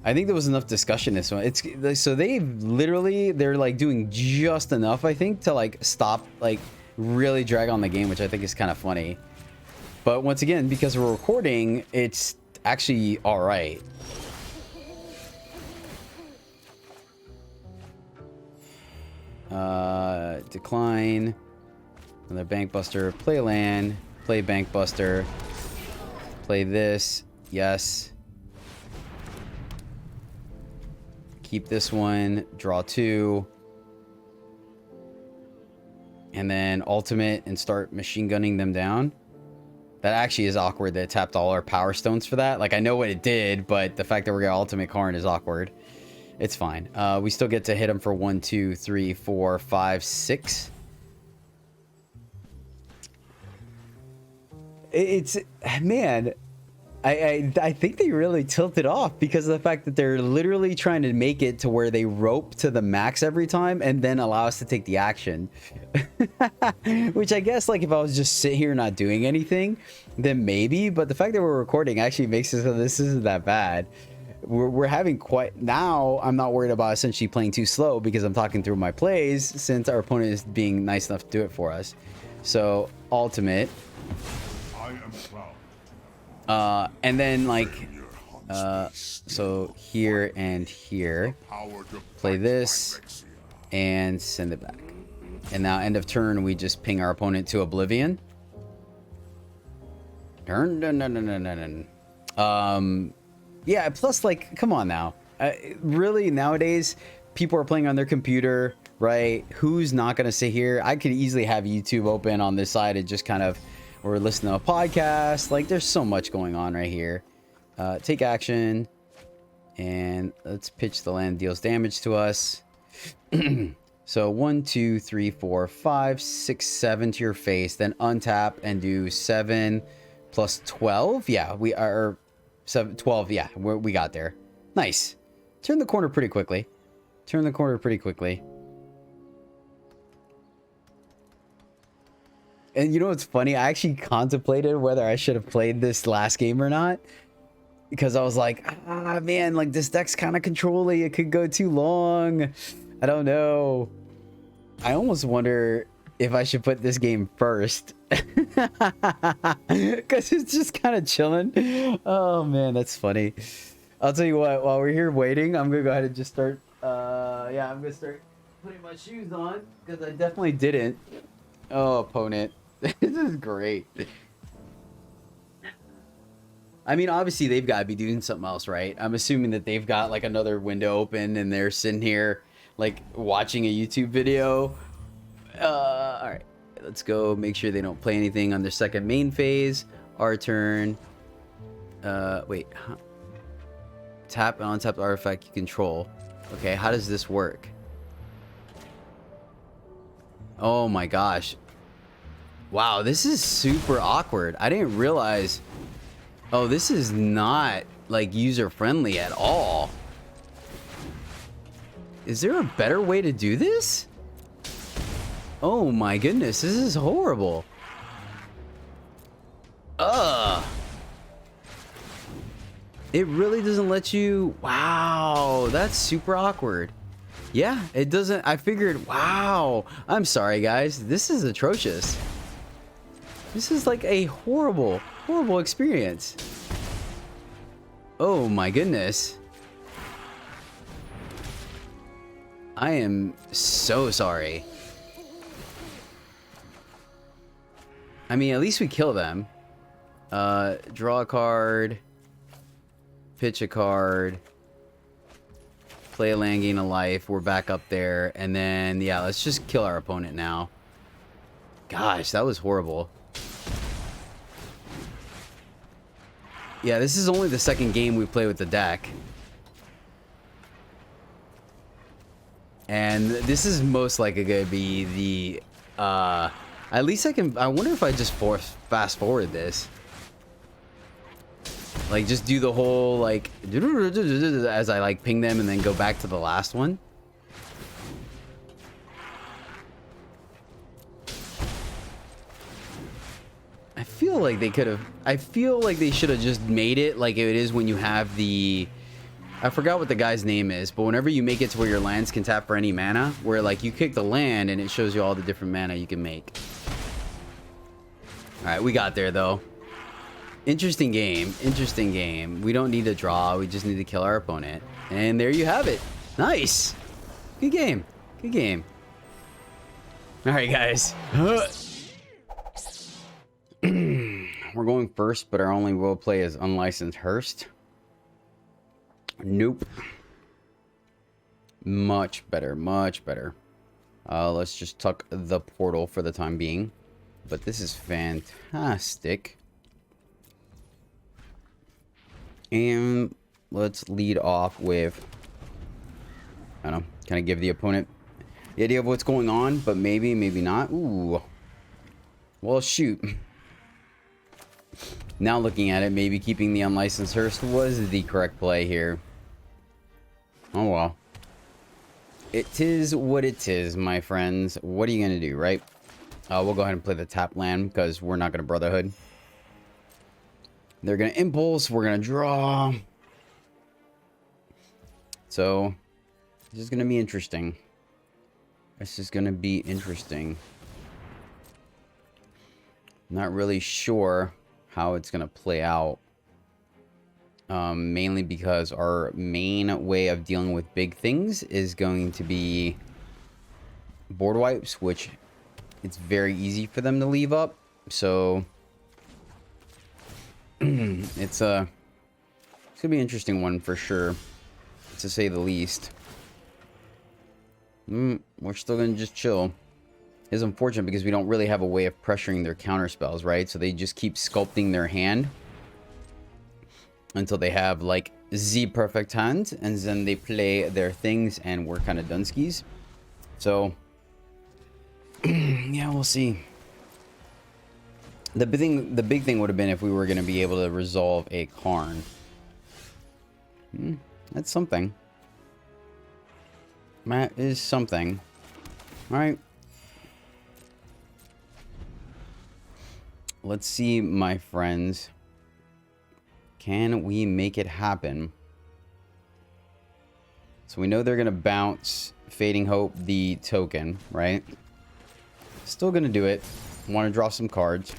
I think there was enough discussion this one. So they're, like, doing just enough, I think, to, like, stop, like, really drag on the game, which I think is kind of funny. But once again, because we're recording, it's actually all right. Decline. Another Bankbuster. Play land. Play Bankbuster. Play this. Yes. Keep this one. Draw 2. And then ultimate and start machine gunning them down. That actually is awkward that it tapped all our Power Stones for that. Like, I know what it did, but the fact that we're going to ultimate Karn is awkward. It's fine. We still get to hit him for 1, 2, 3, 4, 5, 6. It's... Man... I think they really tilted off because of the fact that they're literally trying to make it to where they rope to the max every time and then allow us to take the action. Which I guess, like, if I was just sit here not doing anything, then maybe. But the fact that we're recording actually makes it so this isn't that bad. We're having quite... Now, I'm not worried about essentially playing too slow because I'm talking through my plays since our opponent is being nice enough to do it for us. So, ultimate. I am proud. And then, like, so here and here, play this and send it back. And now end of turn, we just ping our opponent to oblivion. Yeah, plus, like, come on now. Really, nowadays, people are playing on their computer, right? Who's not going to sit here? I could easily have YouTube open on this side and just kind of... Or listen to a podcast. Like, there's so much going on right here. Take action. And let's pitch the land deals damage to us. So 1, 2, 3, 4, 5, 6, 7 to your face. Then untap and do 7 plus 12. Yeah, we are 7, 12. Yeah, we got there. Nice. Turn the corner pretty quickly. And you know what's funny? I actually contemplated whether I should have played this last game or not. Because I was like, ah, man, like this deck's kind of controlling. It could go too long. I don't know. I almost wonder if I should put this game first. Because it's just kind of chilling. Oh, man, that's funny. I'll tell you what, while we're here waiting, I'm going to go ahead and just start. Yeah, I'm going to start putting my shoes on. Because I definitely didn't. Oh, opponent. This is great. I mean, obviously, they've got to be doing something else, right? I'm assuming that they've got, like, another window open and they're sitting here, like, watching a YouTube video. All right. Let's go make sure they don't play anything on their second main phase. Our turn. Wait. Huh? Tap and untap artifact you control. Okay, how does this work? Oh, my gosh. Wow, this is super awkward. I didn't realize... Oh, this is not, like, user-friendly at all. Is there a better way to do this? Oh my goodness, this is horrible. Ugh. It really doesn't let you... Wow, that's super awkward. Yeah, it doesn't... I figured... Wow. I'm sorry, guys. This is atrocious. This is like a horrible... horrible experience. Oh my goodness. I am so sorry. I mean, at least we kill them. Draw a card. Pitch a card. Play a land, gain a life. We're back up there. And then, yeah, let's just kill our opponent now. Gosh, that was horrible. Yeah, this is only the second game we play with the deck. And this is most likely going to be the... at least I can... I wonder if I just fast forward this. Like, just do the whole, like... As I, like, ping them and then go back to the last one. I feel like they could have... I feel like they should have just made it like it is when you have the... I forgot what the guy's name is, but whenever you make it to where your lands can tap for any mana, where, like, you kick the land and it shows you all the different mana you can make. Alright, we got there, though. Interesting game. Interesting game. We don't need to draw. We just need to kill our opponent. And there you have it. Nice. Good game. Good game. Alright, guys. We're going first, but our only role play is unlicensed Hearst. Nope. Much better. Much better. Let's just tuck the portal for the time being. But this is fantastic. And let's lead off with... I don't know. Kind of give the opponent the idea of what's going on, but maybe, maybe not. Ooh. Well, shoot. Now looking at it, maybe keeping the unlicensed Hearst was the correct play here. Oh well. It is what it is, my friends. What are you going to do, right? We'll go ahead and play the tap land because we're not going to Brotherhood. They're going to impulse. We're going to draw. So, this is going to be interesting. This is going to be interesting. Not really sure how it's going to play out. Mainly because our main way of dealing with big things is going to be board wipes, which it's very easy for them to leave up. So it's gonna be an interesting one for sure, to say the least. We're still gonna just chill. It's unfortunate because we don't really have a way of pressuring their counter spells, right? So they just keep sculpting their hand until they have like the perfect hand, and then they play their things and we're kind of dunskies. So yeah, we'll see. The big thing would have been if we were going to be able to resolve a Karn. That's something. That is something. All right. Let's see, my friends. Can we make it happen? So we know they're going to bounce Fading Hope the token, right? Still going to do it. Want to draw some cards.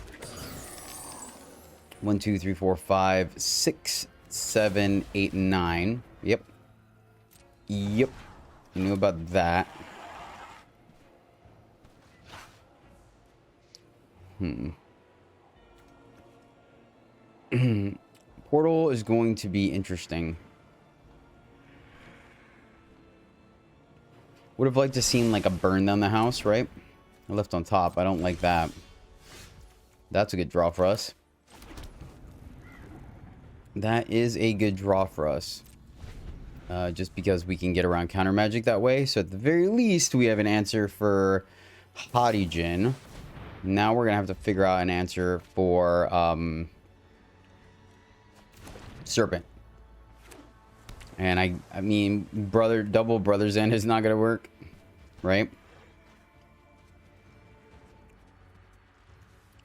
1, 2, 3, 4, 5, 6, 7, 8, 9. Yep. Yep. Knew about that. Portal is going to be interesting. Would have liked to seen like a burn down the house, right? I left on top. I don't like that. That's a good draw for us. That is a good draw for us. Just because we can get around counter magic that way. So at the very least, we have an answer for Hotijin. Now we're going to have to figure out an answer for Serpent. And I mean, double Brother's End is not going to work, right?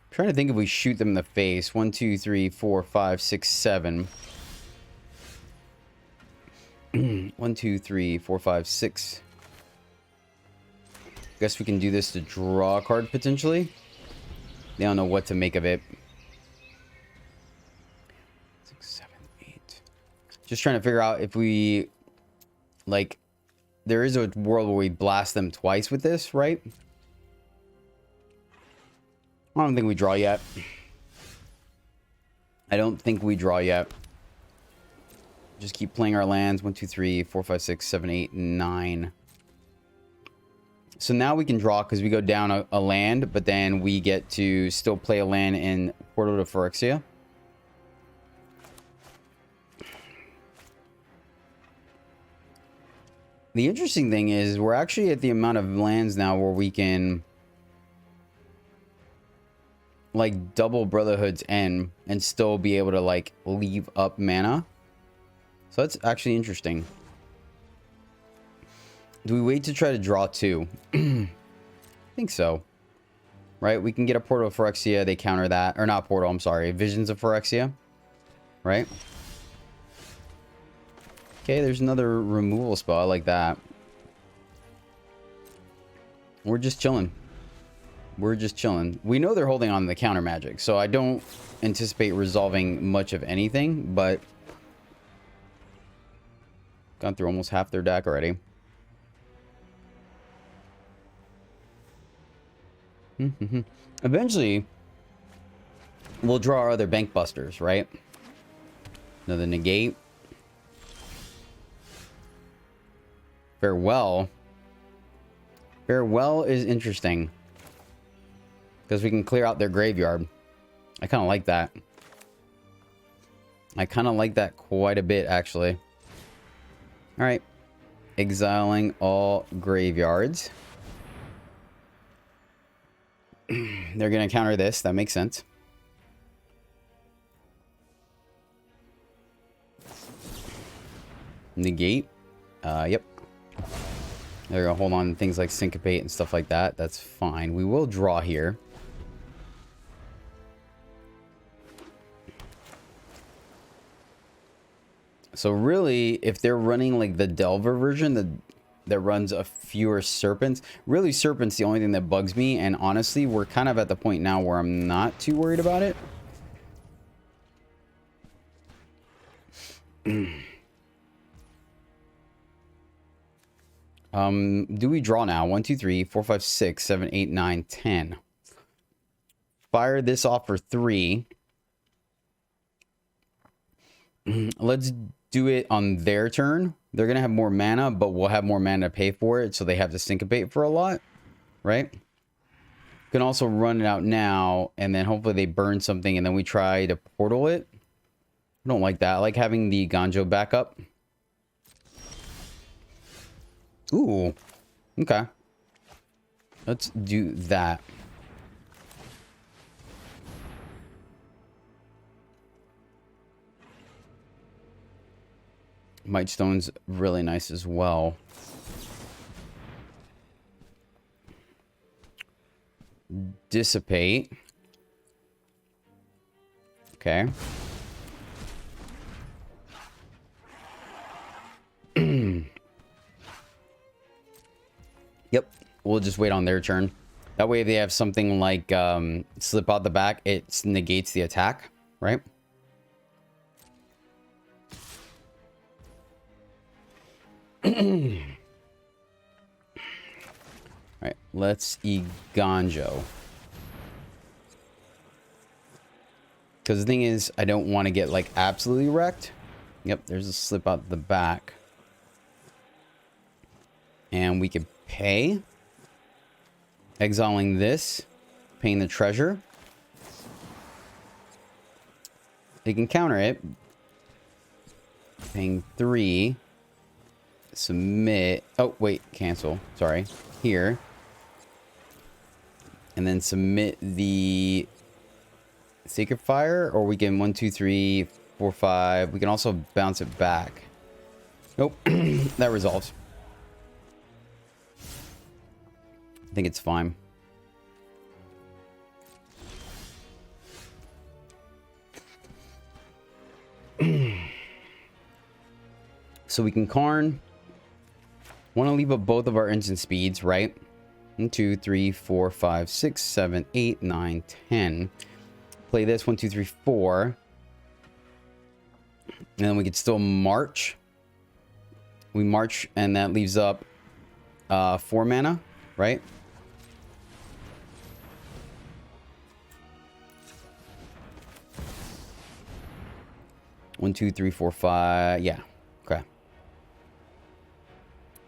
I'm trying to think if we shoot them in the face. 1, 2, 3, 4, 5, 6, 7. 1, 2, 3, 4, 5, 6. Guess we can do this to draw a card potentially. They don't know what to make of it. 6, 7, 8. Just trying to figure out if we, like, there is a world where we blast them twice with this, right? I don't think we draw yet. I don't think we draw yet. Just keep playing our lands. 1, 2, 3, 4, 5, 6, 7, 8, 9. So now we can draw because we go down a land, but then we get to still play a land in Portal to Phyrexia. The interesting thing is we're actually at the amount of lands now where we can like double Brotherhood's End and still be able to like leave up mana. So that's actually interesting. Do we wait to try to draw two? I think so. Right? We can get a Portal of Phyrexia. They counter that. Or not Portal, I'm sorry. Visions of Phyrexia. Right? Okay, there's another removal spell. I like that. We're just chilling. We're just chilling. We know they're holding on to the counter magic, so I don't anticipate resolving much of anything, but gone through almost half their deck already. Eventually, we'll draw our other bank busters, right? Another negate. Farewell. Farewell is interesting. Because we can clear out their graveyard. I kind of like that. I kind of like that quite a bit, actually. Alright. Exiling all graveyards. They're going to counter this. That makes sense. Negate. Yep. They're going to hold on to things like Syncopate and stuff like that. That's fine. We will draw here. So really, if they're running like the Delver version that runs a fewer Serpents, really Serpent's the only thing that bugs me. And honestly, we're kind of at the point now where I'm not too worried about it. Do we draw now? 1, 2, 3, 4, 5, 6, 7, 8, 9, 10. Fire this off for 3. Let's do it on their turn. They're going to have more mana, but we'll have more mana to pay for it, so they have to syncopate for a lot, right? Can also run it out now, and then hopefully they burn something, and then we try to portal it. I don't like that. I like having the Ganjo backup. Ooh. Okay. Let's do that. Might Stone's really nice as well. Dissipate. Okay. Yep. We'll just wait on their turn. That way if they have something like slip out the back, it negates the attack, right? Alright, let's Iganjo. Because the thing is, I don't want to get like absolutely wrecked. Yep, there's a slip out the back. And we could pay. Exiling this. Paying the treasure. They can counter it. Paying 3. Submit. Oh, wait. Cancel. Sorry. Here. And then submit the Sacred Fire. Or we can 1, 2, 3, 4, 5. We can also bounce it back. Nope. That resolves. I think it's fine. So we can Karn. Want to leave up both of our instant speeds, right? 1, 2, 3, 4, 5, 6, 7, 8, 9, 10. Play this 1, 2, 3, 4. And then we could still march. We march, and that leaves up 4 mana, right? One, two, three, four, five. Yeah. Okay.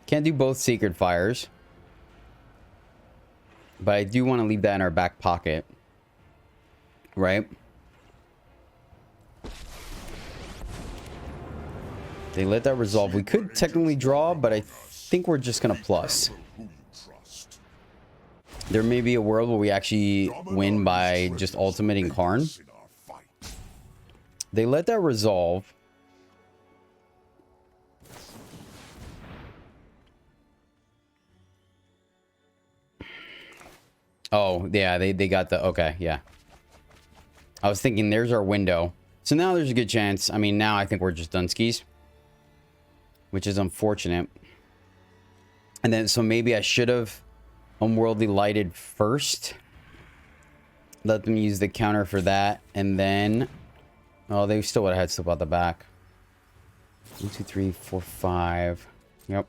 Can't do both Sacred Fires. But I do want to leave that in our back pocket. Right? They let that resolve. We could technically draw, but I think we're just going to plus. There may be a world where we actually win by just ultimating Karn. They let that resolve. Oh, yeah, they got the... Okay, yeah. I was thinking there's our window. So now there's a good chance. I mean, now I think we're just done skis. Which is unfortunate. And then, so maybe I should have Unworldly Lighted first. Let them use the counter for that. And then... Oh, they still would have had stuff out the back. 1, 2, 3, 4, 5. Yep.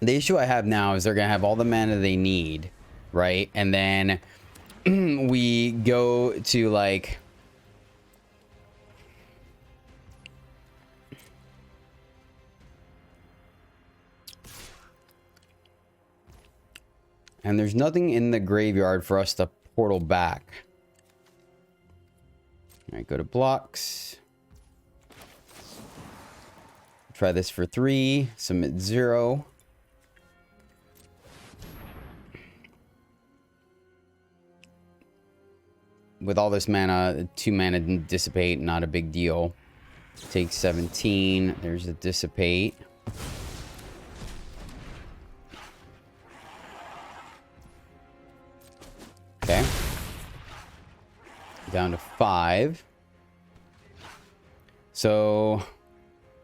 The issue I have now is they're going to have all the mana they need, right? And then we go to like... And there's nothing in the graveyard for us to portal back. All right, go to blocks. Try this for 3. Submit 0. With all this mana, 2 mana didn't dissipate. Not a big deal. Take 17. There's a dissipate. Okay. Down to 5. So,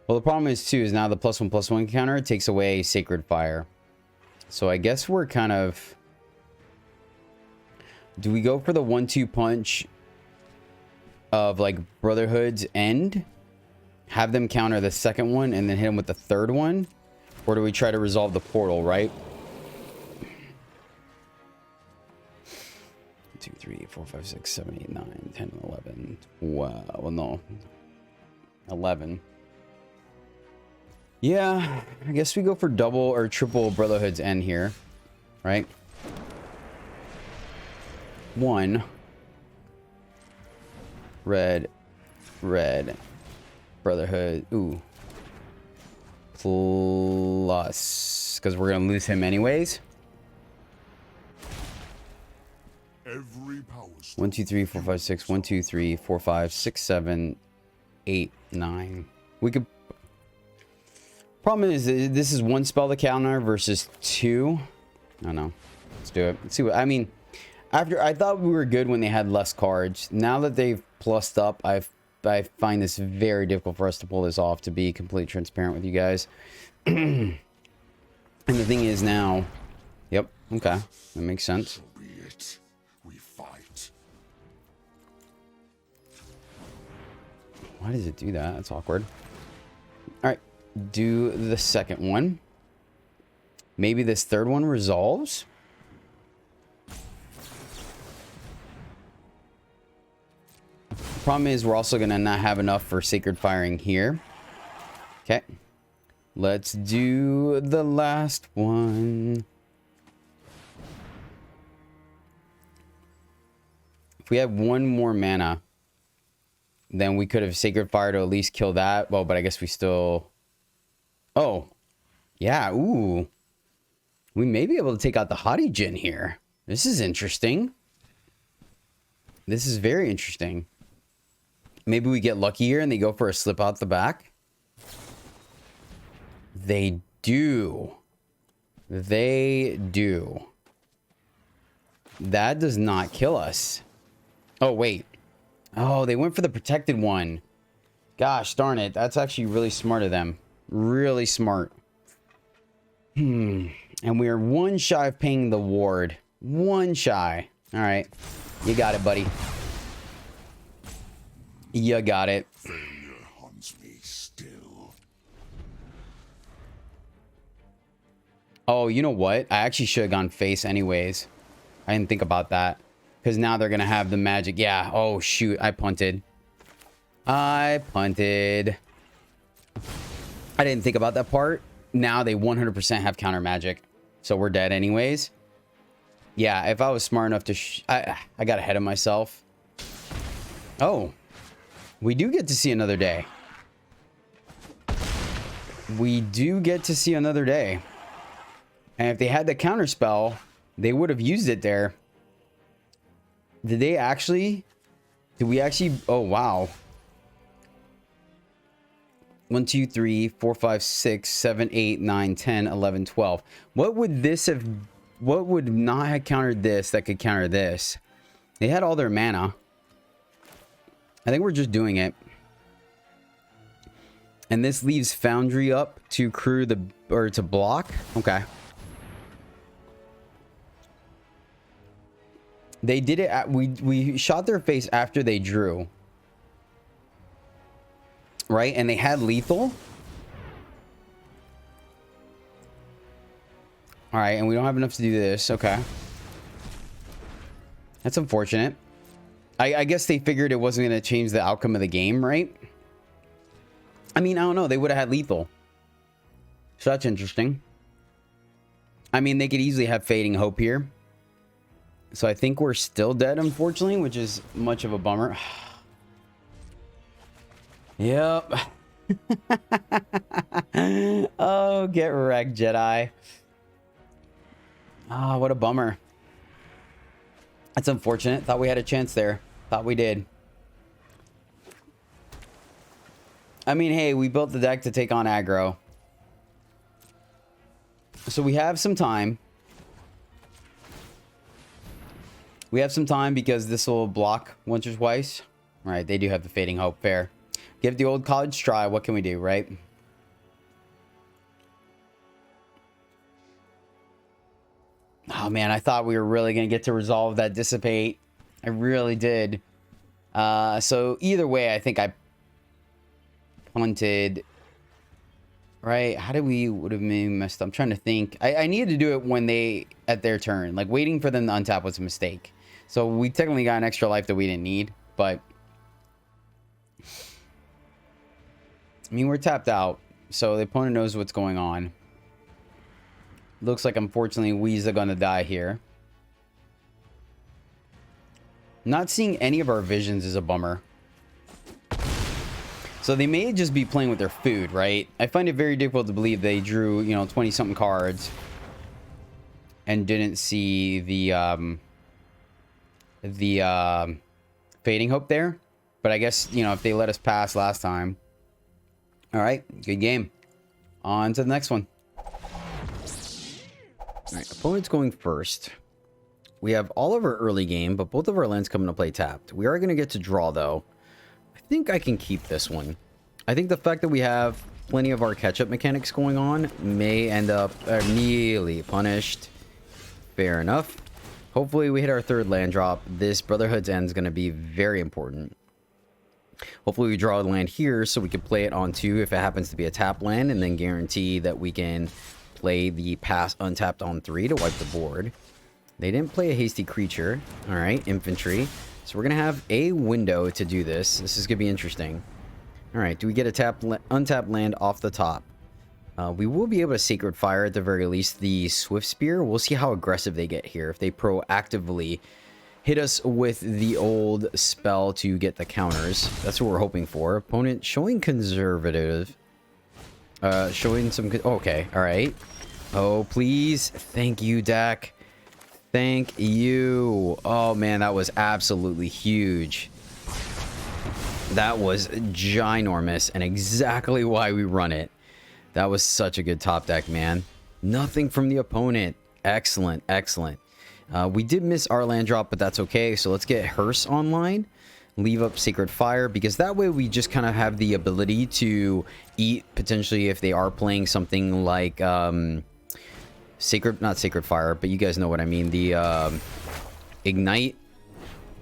well, the problem is too is now the +1/+1 counter takes away Sacred Fire. So I guess we're kind of... Do we go for the 1-2 punch of like Brotherhood's End? Have them counter the second one and then hit them with the third one? Or do we try to resolve the portal, right? 2, 3, 4, 5, 6, 7, 8, 9, 10, 11. Wow. Well, no. 11. Yeah, I guess we go for double or triple Brotherhood's End here, right? 1. Red. Brotherhood. Ooh. Plus. Because we're going to lose him anyways. 1, 2, 3, 4, 5, 6. 1, 2, 3, 4, 5, 6, 7, 8, 9. We could... Problem is, this is 1 spell to counter versus 2. I don't know. Let's do it. Let's see what... I mean, After I thought we were good when they had less cards. Now that they've plussed up, I find this very difficult for us to pull this off, to be completely transparent with you guys. And the thing is now, yep, okay, that makes sense. So be it. We fight. Why does it do that? That's awkward. All right, do the second one. Maybe this third one resolves. Problem is, we're also gonna not have enough for sacred firing here. Okay, let's do the last one. If we had one more mana, then we could have sacred fire to at least kill that. Well, but I guess we still... Oh, yeah, ooh. We may be able to take out the Haughty Djinn here. This is interesting. This is very interesting. Maybe we get lucky here and they go for a slip out the back. They do. They do. That does not kill us. Oh, wait. Oh, they went for the protected one. Gosh darn it. That's actually really smart of them. Really smart. And we are one shy of paying the ward. One shy. All right. You got it, buddy. You got it. Failure haunts me still. Oh, you know what? I actually should have gone face anyways. I didn't think about that. Because now they're going to have the magic. Yeah. Oh, shoot. I punted. I punted. I didn't think about that part. Now they 100% have counter magic. So we're dead anyways. Yeah, if I was smart enough to... I got ahead of myself. Oh. We do get to see another day. We do get to see another day. And if they had the counter spell, they would have used it there. Did they actually? Did we actually? Oh, wow. 1, 2, 3, 4, 5, 6, 7, 8, 9, 10, 11, 12. What would this have... What would not have countered this that could counter this? They had all their mana. I think we're just doing it. And this leaves Foundry up to crew the... Or to block? Okay. They did it at... We shot their face after they drew. Right? And they had lethal. Alright, and we don't have enough to do this. Okay. That's unfortunate. I guess they figured it wasn't going to change the outcome of the game, right? I mean, I don't know. They would have had lethal. So that's interesting. I mean, they could easily have Fading Hope here. So I think we're still dead, unfortunately, which is much of a bummer. Yep. Oh, get wrecked, Jedi. Ah, what a bummer. That's unfortunate. Thought we had a chance there. Thought we did. I mean, hey, we built the deck to take on aggro. So we have some time. We have some time because this will block once or twice. All right, they do have the Fading Hope. Fair. Give the old college try. What can we do, right? Oh, man, I thought we were really going to get to resolve that Dissipate. I really did. So either way, I think I punted. Right? How did we would have maybe messed up? I'm trying to think. I needed to do it when they at their turn. Like waiting for them to untap was a mistake. So we technically got an extra life that we didn't need, but I mean, we're tapped out, so the opponent knows what's going on. Looks like, unfortunately, Wee's gonna die here. Not seeing any of our visions is a bummer. So they may just be playing with their food, right? I find it very difficult to believe they drew, you know, 20-something cards and didn't see the Fading Hope there. But I guess, you know, if they let us pass last time. All right, good game. On to the next one. All right, opponent's going first. We have all of our early game, but both of our lands come into play tapped. We are going to get to draw, though. I think I can keep this one. I think the fact that we have plenty of our catch-up mechanics going on may end up immediately punished. Fair enough. Hopefully we hit our third land drop. This Brotherhood's End is going to be very important. Hopefully we draw a land here so we can play it on 2 if it happens to be a tap land, and then guarantee that we can play the pass untapped on 3 to wipe the board. They didn't play a hasty creature. All right, infantry. So we're going to have a window to do this. This is going to be interesting. All right, do we get a untapped land off the top? We will be able to Sacred Fire at the very least. The Swift Spear, we'll see how aggressive they get here. If they proactively hit us with the old spell to get the counters. That's what we're hoping for. Opponent showing conservative. Showing some... Okay, all right. Oh, please. Thank you, deck. Thank you. Oh, man, that was absolutely huge. That was ginormous and exactly why we run it. That was such a good top deck, man. Nothing from the opponent. Excellent, excellent. We did miss our land drop, but that's okay. So let's get Hearse online. Leave up Sacred Fire, because that way we just kind of have the ability to eat potentially if they are playing something like not Sacred Fire, but you guys know what I mean. The Ignite,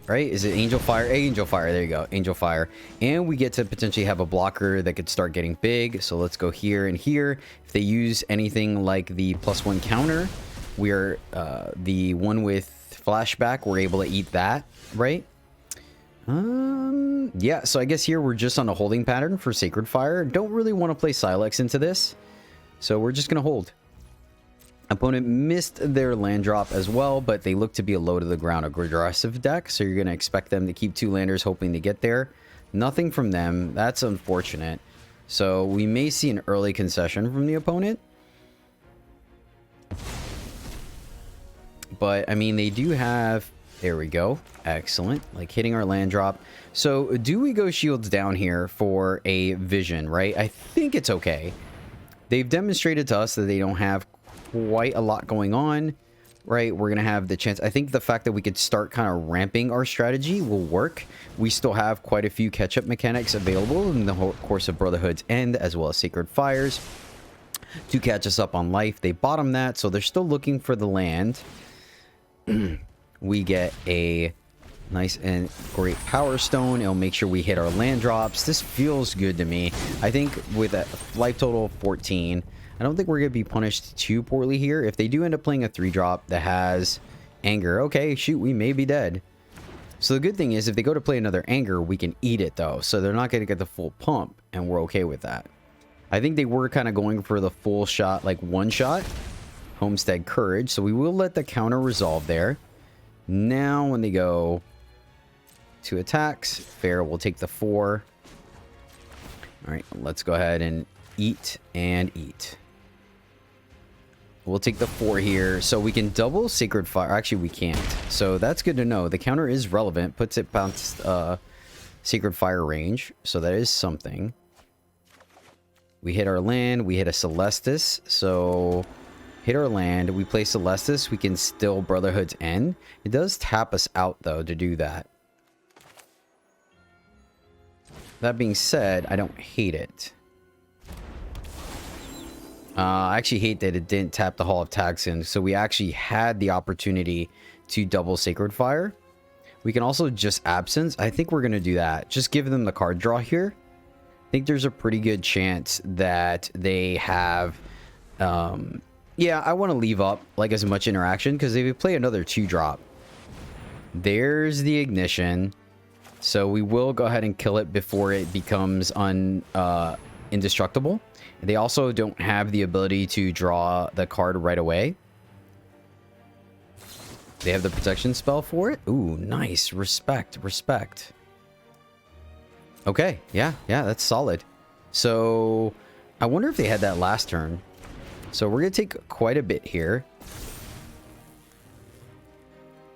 right? Is it Angel Fire? Angel Fire, there you go. Angel Fire. And we get to potentially have a blocker that could start getting big. So let's go here and here. If they use anything like the +1 counter, we're the one with flashback, we're able to eat that, right? Yeah, so I guess here we're just on a holding pattern for Sacred Fire. Don't really want to play Sylex into this, so we're just gonna hold. Opponent missed their land drop as well, but they look to be a low to the ground aggressive deck, so you're gonna expect them to keep 2 landers hoping to get there. Nothing from them. That's unfortunate. So we may see an early concession from the opponent. But, I mean, they do have... There we go. Excellent. Like, hitting our land drop. So, do we go shields down here for a vision, right? I think it's okay. They've demonstrated to us that they don't have quite a lot going on, right? We're going to have the chance... I think the fact that we could start kind of ramping our strategy will work. We still have quite a few catch-up mechanics available in the course of Brotherhood's End, as well as Sacred Fires, to catch us up on life. They bottom that, so they're still looking for the land. We get a nice and great Power Stone. It'll make sure we hit our land drops. This feels good to me. I think with a life total of 14, I don't think we're going to be punished too poorly here. If they do end up playing a 3-drop that has Anger, okay, shoot, we may be dead. So the good thing is if they go to play another Anger, we can eat it though. So they're not going to get the full pump, and we're okay with that. I think they were kind of going for the full shot, like 1-shot. Homestead Courage, so we will let the counter resolve there. Now when they go to attacks, fair, we'll take the 4. All right, let's go ahead and eat and eat. We'll take the 4 here, so we can double Sacred Fire. Actually, we can't, so that's good to know. The counter is relevant, puts it past Sacred Fire range, so that is something. We hit our land, we hit a Celestis, so... hit our land, we play Celestis, we can still Brotherhood's End. It does tap us out, though, to do that. That being said, I don't hate it. I actually hate that it didn't tap the Hall of Taxon, so we actually had the opportunity to double Sacred Fire. We can also just Absence. I think we're going to do that. Just give them the card draw here. I think there's a pretty good chance that they have... yeah, I want to leave up like as much interaction, because if we play another 2-drop, there's the Ignition. So we will go ahead and kill it before it becomes indestructible. They also don't have the ability to draw the card right away. They have the protection spell for it. Ooh, nice. Respect, respect. Okay, yeah, that's solid. So I wonder if they had that last turn. So we're going to take quite a bit here.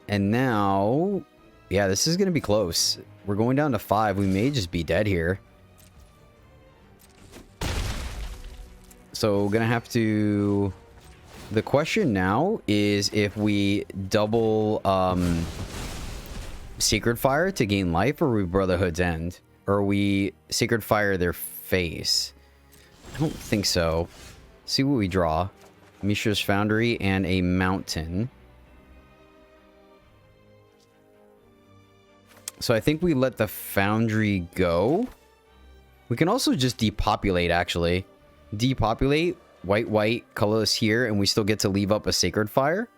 And now, yeah, this is going to be close. We're going down to 5. We may just be dead here. So we're going to have to The question now is if we double Sacred Fire to gain life, or we Brotherhood's End, or we Sacred Fire their face. I don't think so. See what we draw. Mishra's Foundry and a Mountain. So I think we let the Foundry go. We can also just depopulate, actually. Depopulate, white, colorless here, and we still get to leave up a Sacred Fire.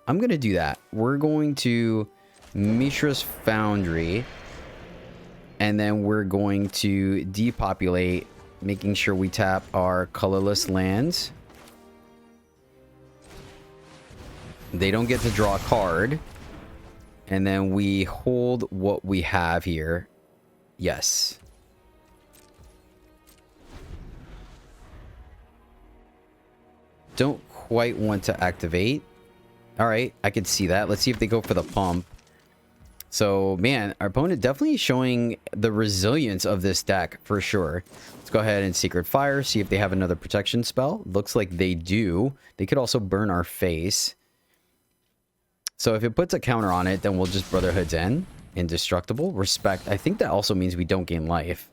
I'm going to do that. We're going to Mishra's Foundry, and then we're going to depopulate, making sure we tap our colorless lands. They don't get to draw a card. And then we hold what we have here. Yes. Don't quite want to activate. All right, I can see that. Let's see if they go for the pump. So, man, our opponent definitely showing the resilience of this deck for sure. Let's go ahead and Sacred Fire, see if they have another protection spell. Looks like they do. They could also burn our face. So if it puts a counter on it, then we'll just Brotherhood's End. Indestructible. Respect. I think that also means we don't gain life.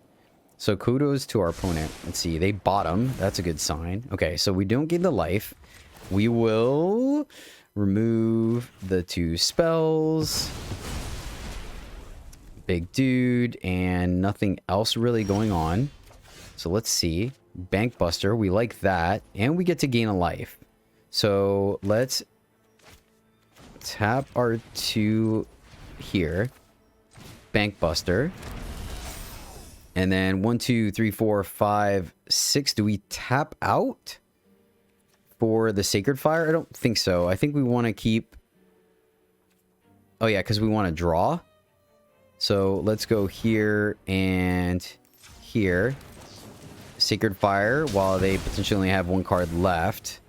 So kudos to our opponent. Let's see. They bottom. That's a good sign. Okay, so we don't gain the life. We will remove the 2 spells. Big dude. And nothing else really going on. So let's see. Bank Buster. We like that. And we get to gain a life. So let's tap our 2 here. Bank Buster. And then 1, 2, 3, 4, 5, 6. Do we tap out for the Sacred Fire? I don't think so. I think we want to keep... Oh yeah, because we want to draw. So let's go here and here. Sacred Fire while they potentially only have 1 card left.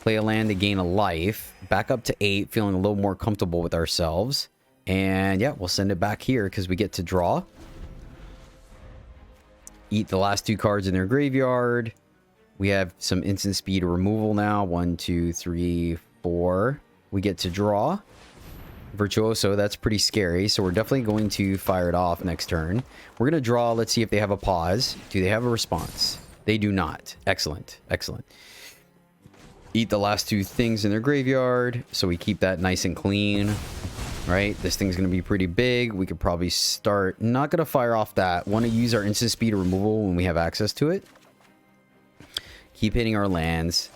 Play a land to gain a life. Back up to 8, feeling a little more comfortable with ourselves. And yeah, we'll send it back here because we get to draw. Eat the last 2 cards in their graveyard. We have some instant speed removal now. 1, 2, 3, 4. We get to draw. Virtuoso, that's pretty scary. So we're definitely going to fire it off next turn. We're going to draw. Let's see if they have a pause. Do they have a response? They do not. Excellent. Excellent. Eat the last 2 things in their graveyard. So we keep that nice and clean. Right? This thing's going to be pretty big. We could probably start... Not going to fire off that. Want to use our instant speed removal when we have access to it. Keep hitting our lands.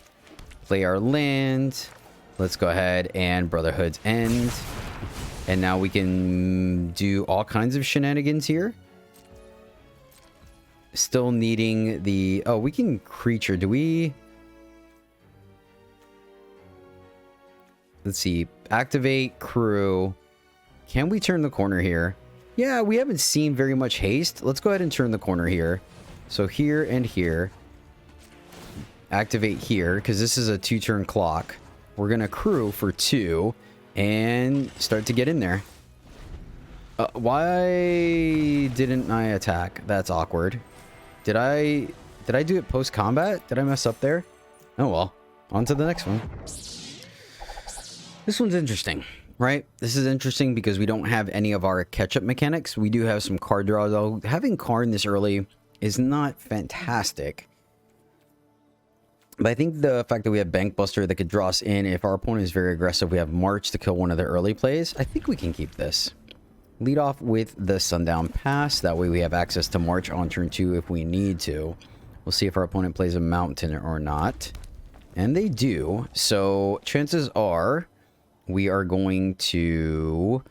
Play our land. Let's go ahead and Brotherhood's End. And now we can do all kinds of shenanigans here. Still needing the... Oh, we can creature. Do we... Let's see. Activate crew. Can we turn the corner here? Yeah, we haven't seen very much haste. Let's go ahead and turn the corner here. So here and here. Activate here, because this is a 2-turn clock. We're going to crew for 2 and start to get in there. Why didn't I attack? That's awkward. Did I do it post-combat? Did I mess up there? Oh well. On to the next one. This one's interesting, right? This is interesting because we don't have any of our catch-up mechanics. We do have some card draws, though. Having Karn this early is not fantastic. But I think the fact that we have Bank Buster that could draw us in, if our opponent is very aggressive, we have March to kill one of the early plays. I think we can keep this. Lead off with the Sundown Pass. That way we have access to March on turn 2 if we need to. We'll see if our opponent plays a Mountain or not. And they do. So chances are... we are going to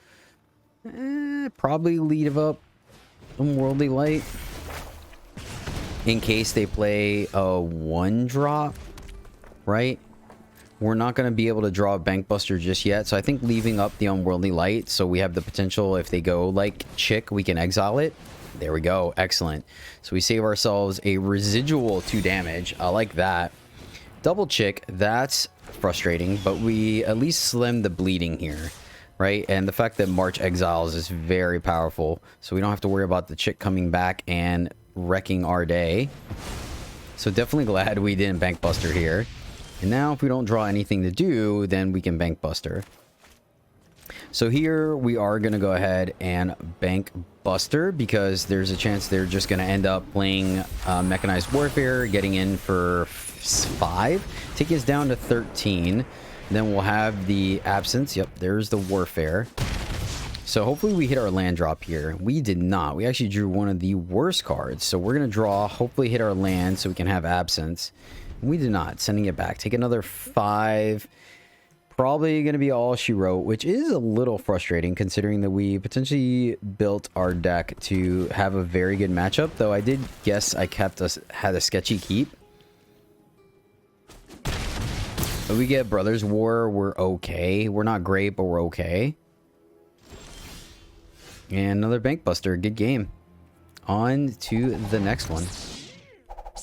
probably leave up Unworldly Light in case they play a 1-drop, right? We're not going to be able to draw a Bank Buster just yet, so I think leaving up the Unworldly Light so we have the potential if they go like Chick, we can exile it. There we go. Excellent. So we save ourselves a residual 2 damage. I like that. Double Chick, that's frustrating, but we at least slim the bleeding here, right? And the fact that March exiles is very powerful, so we don't have to worry about the Chick coming back and wrecking our day. So definitely glad we didn't Bank Buster here. And now if we don't draw anything to do, then we can Bank Buster. So here we are going to go ahead and Bank Buster because there's a chance they're just going to end up playing Mechanized Warfare, getting in for 5, taking us down to 13. Then we'll have the Absence. Yep, there's the Warfare. So hopefully we hit our land drop here. We did not. We actually drew one of the worst cards. So we're going to draw, hopefully hit our land so we can have Absence. We did not. Sending it back. Take another 5. Probably going to be all she wrote, which is a little frustrating considering that we potentially built our deck to have a very good matchup. Though I did guess I had a sketchy keep. But we get Brothers War. We're okay. We're not great, but we're okay. And another Bank Buster. Good game. On to the next one.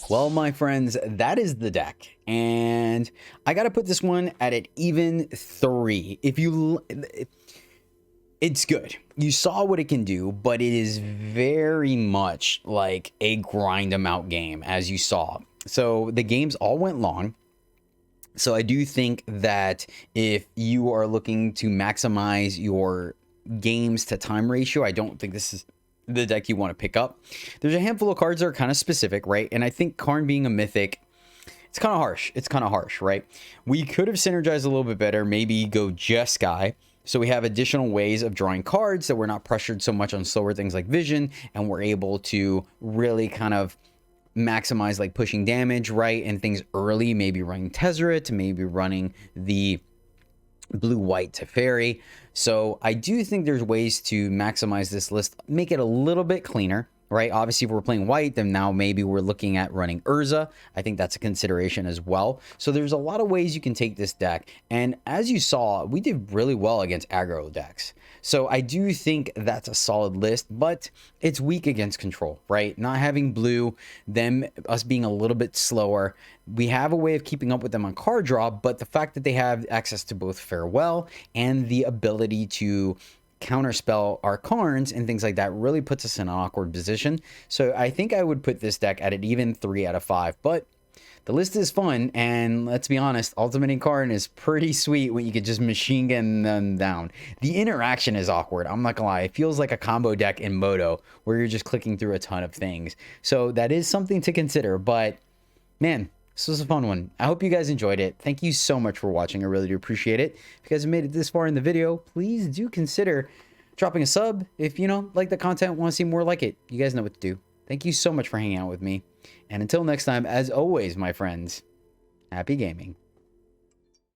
Well, my friends, that is the deck. And I got to put this one at an even 3. It's good. You saw what it can do, but it is very much like a grind 'em out game, as you saw. So the games all went long. So I do think that if you are looking to maximize your games to time ratio, I don't think this is the deck you want to pick up. There's a handful of cards that are kind of specific, right? And I think Karn being a mythic, it's kind of harsh. It's kind of harsh, right? We could have synergized a little bit better, maybe go Jeskai. So we have additional ways of drawing cards that we're not pressured so much on slower things like Vision, and we're able to really kind of maximize like pushing damage, right? And things early, maybe running Tezzeret, maybe running the blue-white Teferi. So I do think there's ways to maximize this list, make it a little bit cleaner, right? Obviously, if we're playing white, then now maybe we're looking at running Urza. I think that's a consideration as well. So there's a lot of ways you can take this deck. And as you saw, we did really well against aggro decks. So I do think that's a solid list, but it's weak against control, right? Not having blue, us being a little bit slower. We have a way of keeping up with them on card draw, but the fact that they have access to both Farewell and the ability to counterspell our Karns and things like that really puts us in an awkward position. So I think I would put this deck at an even 3 out of 5, but the list is fun, and let's be honest, Ultimating Karn is pretty sweet when you can just machine gun them down. The interaction is awkward, I'm not gonna lie. It feels like a combo deck in Moto, where you're just clicking through a ton of things. So that is something to consider, but man, this was a fun one. I hope you guys enjoyed it. Thank you so much for watching. I really do appreciate it. If you guys have made it this far in the video, please do consider dropping a sub if you like the content, want to see more like it. You guys know what to do. Thank you so much for hanging out with me. And until next time, as always, my friends, happy gaming.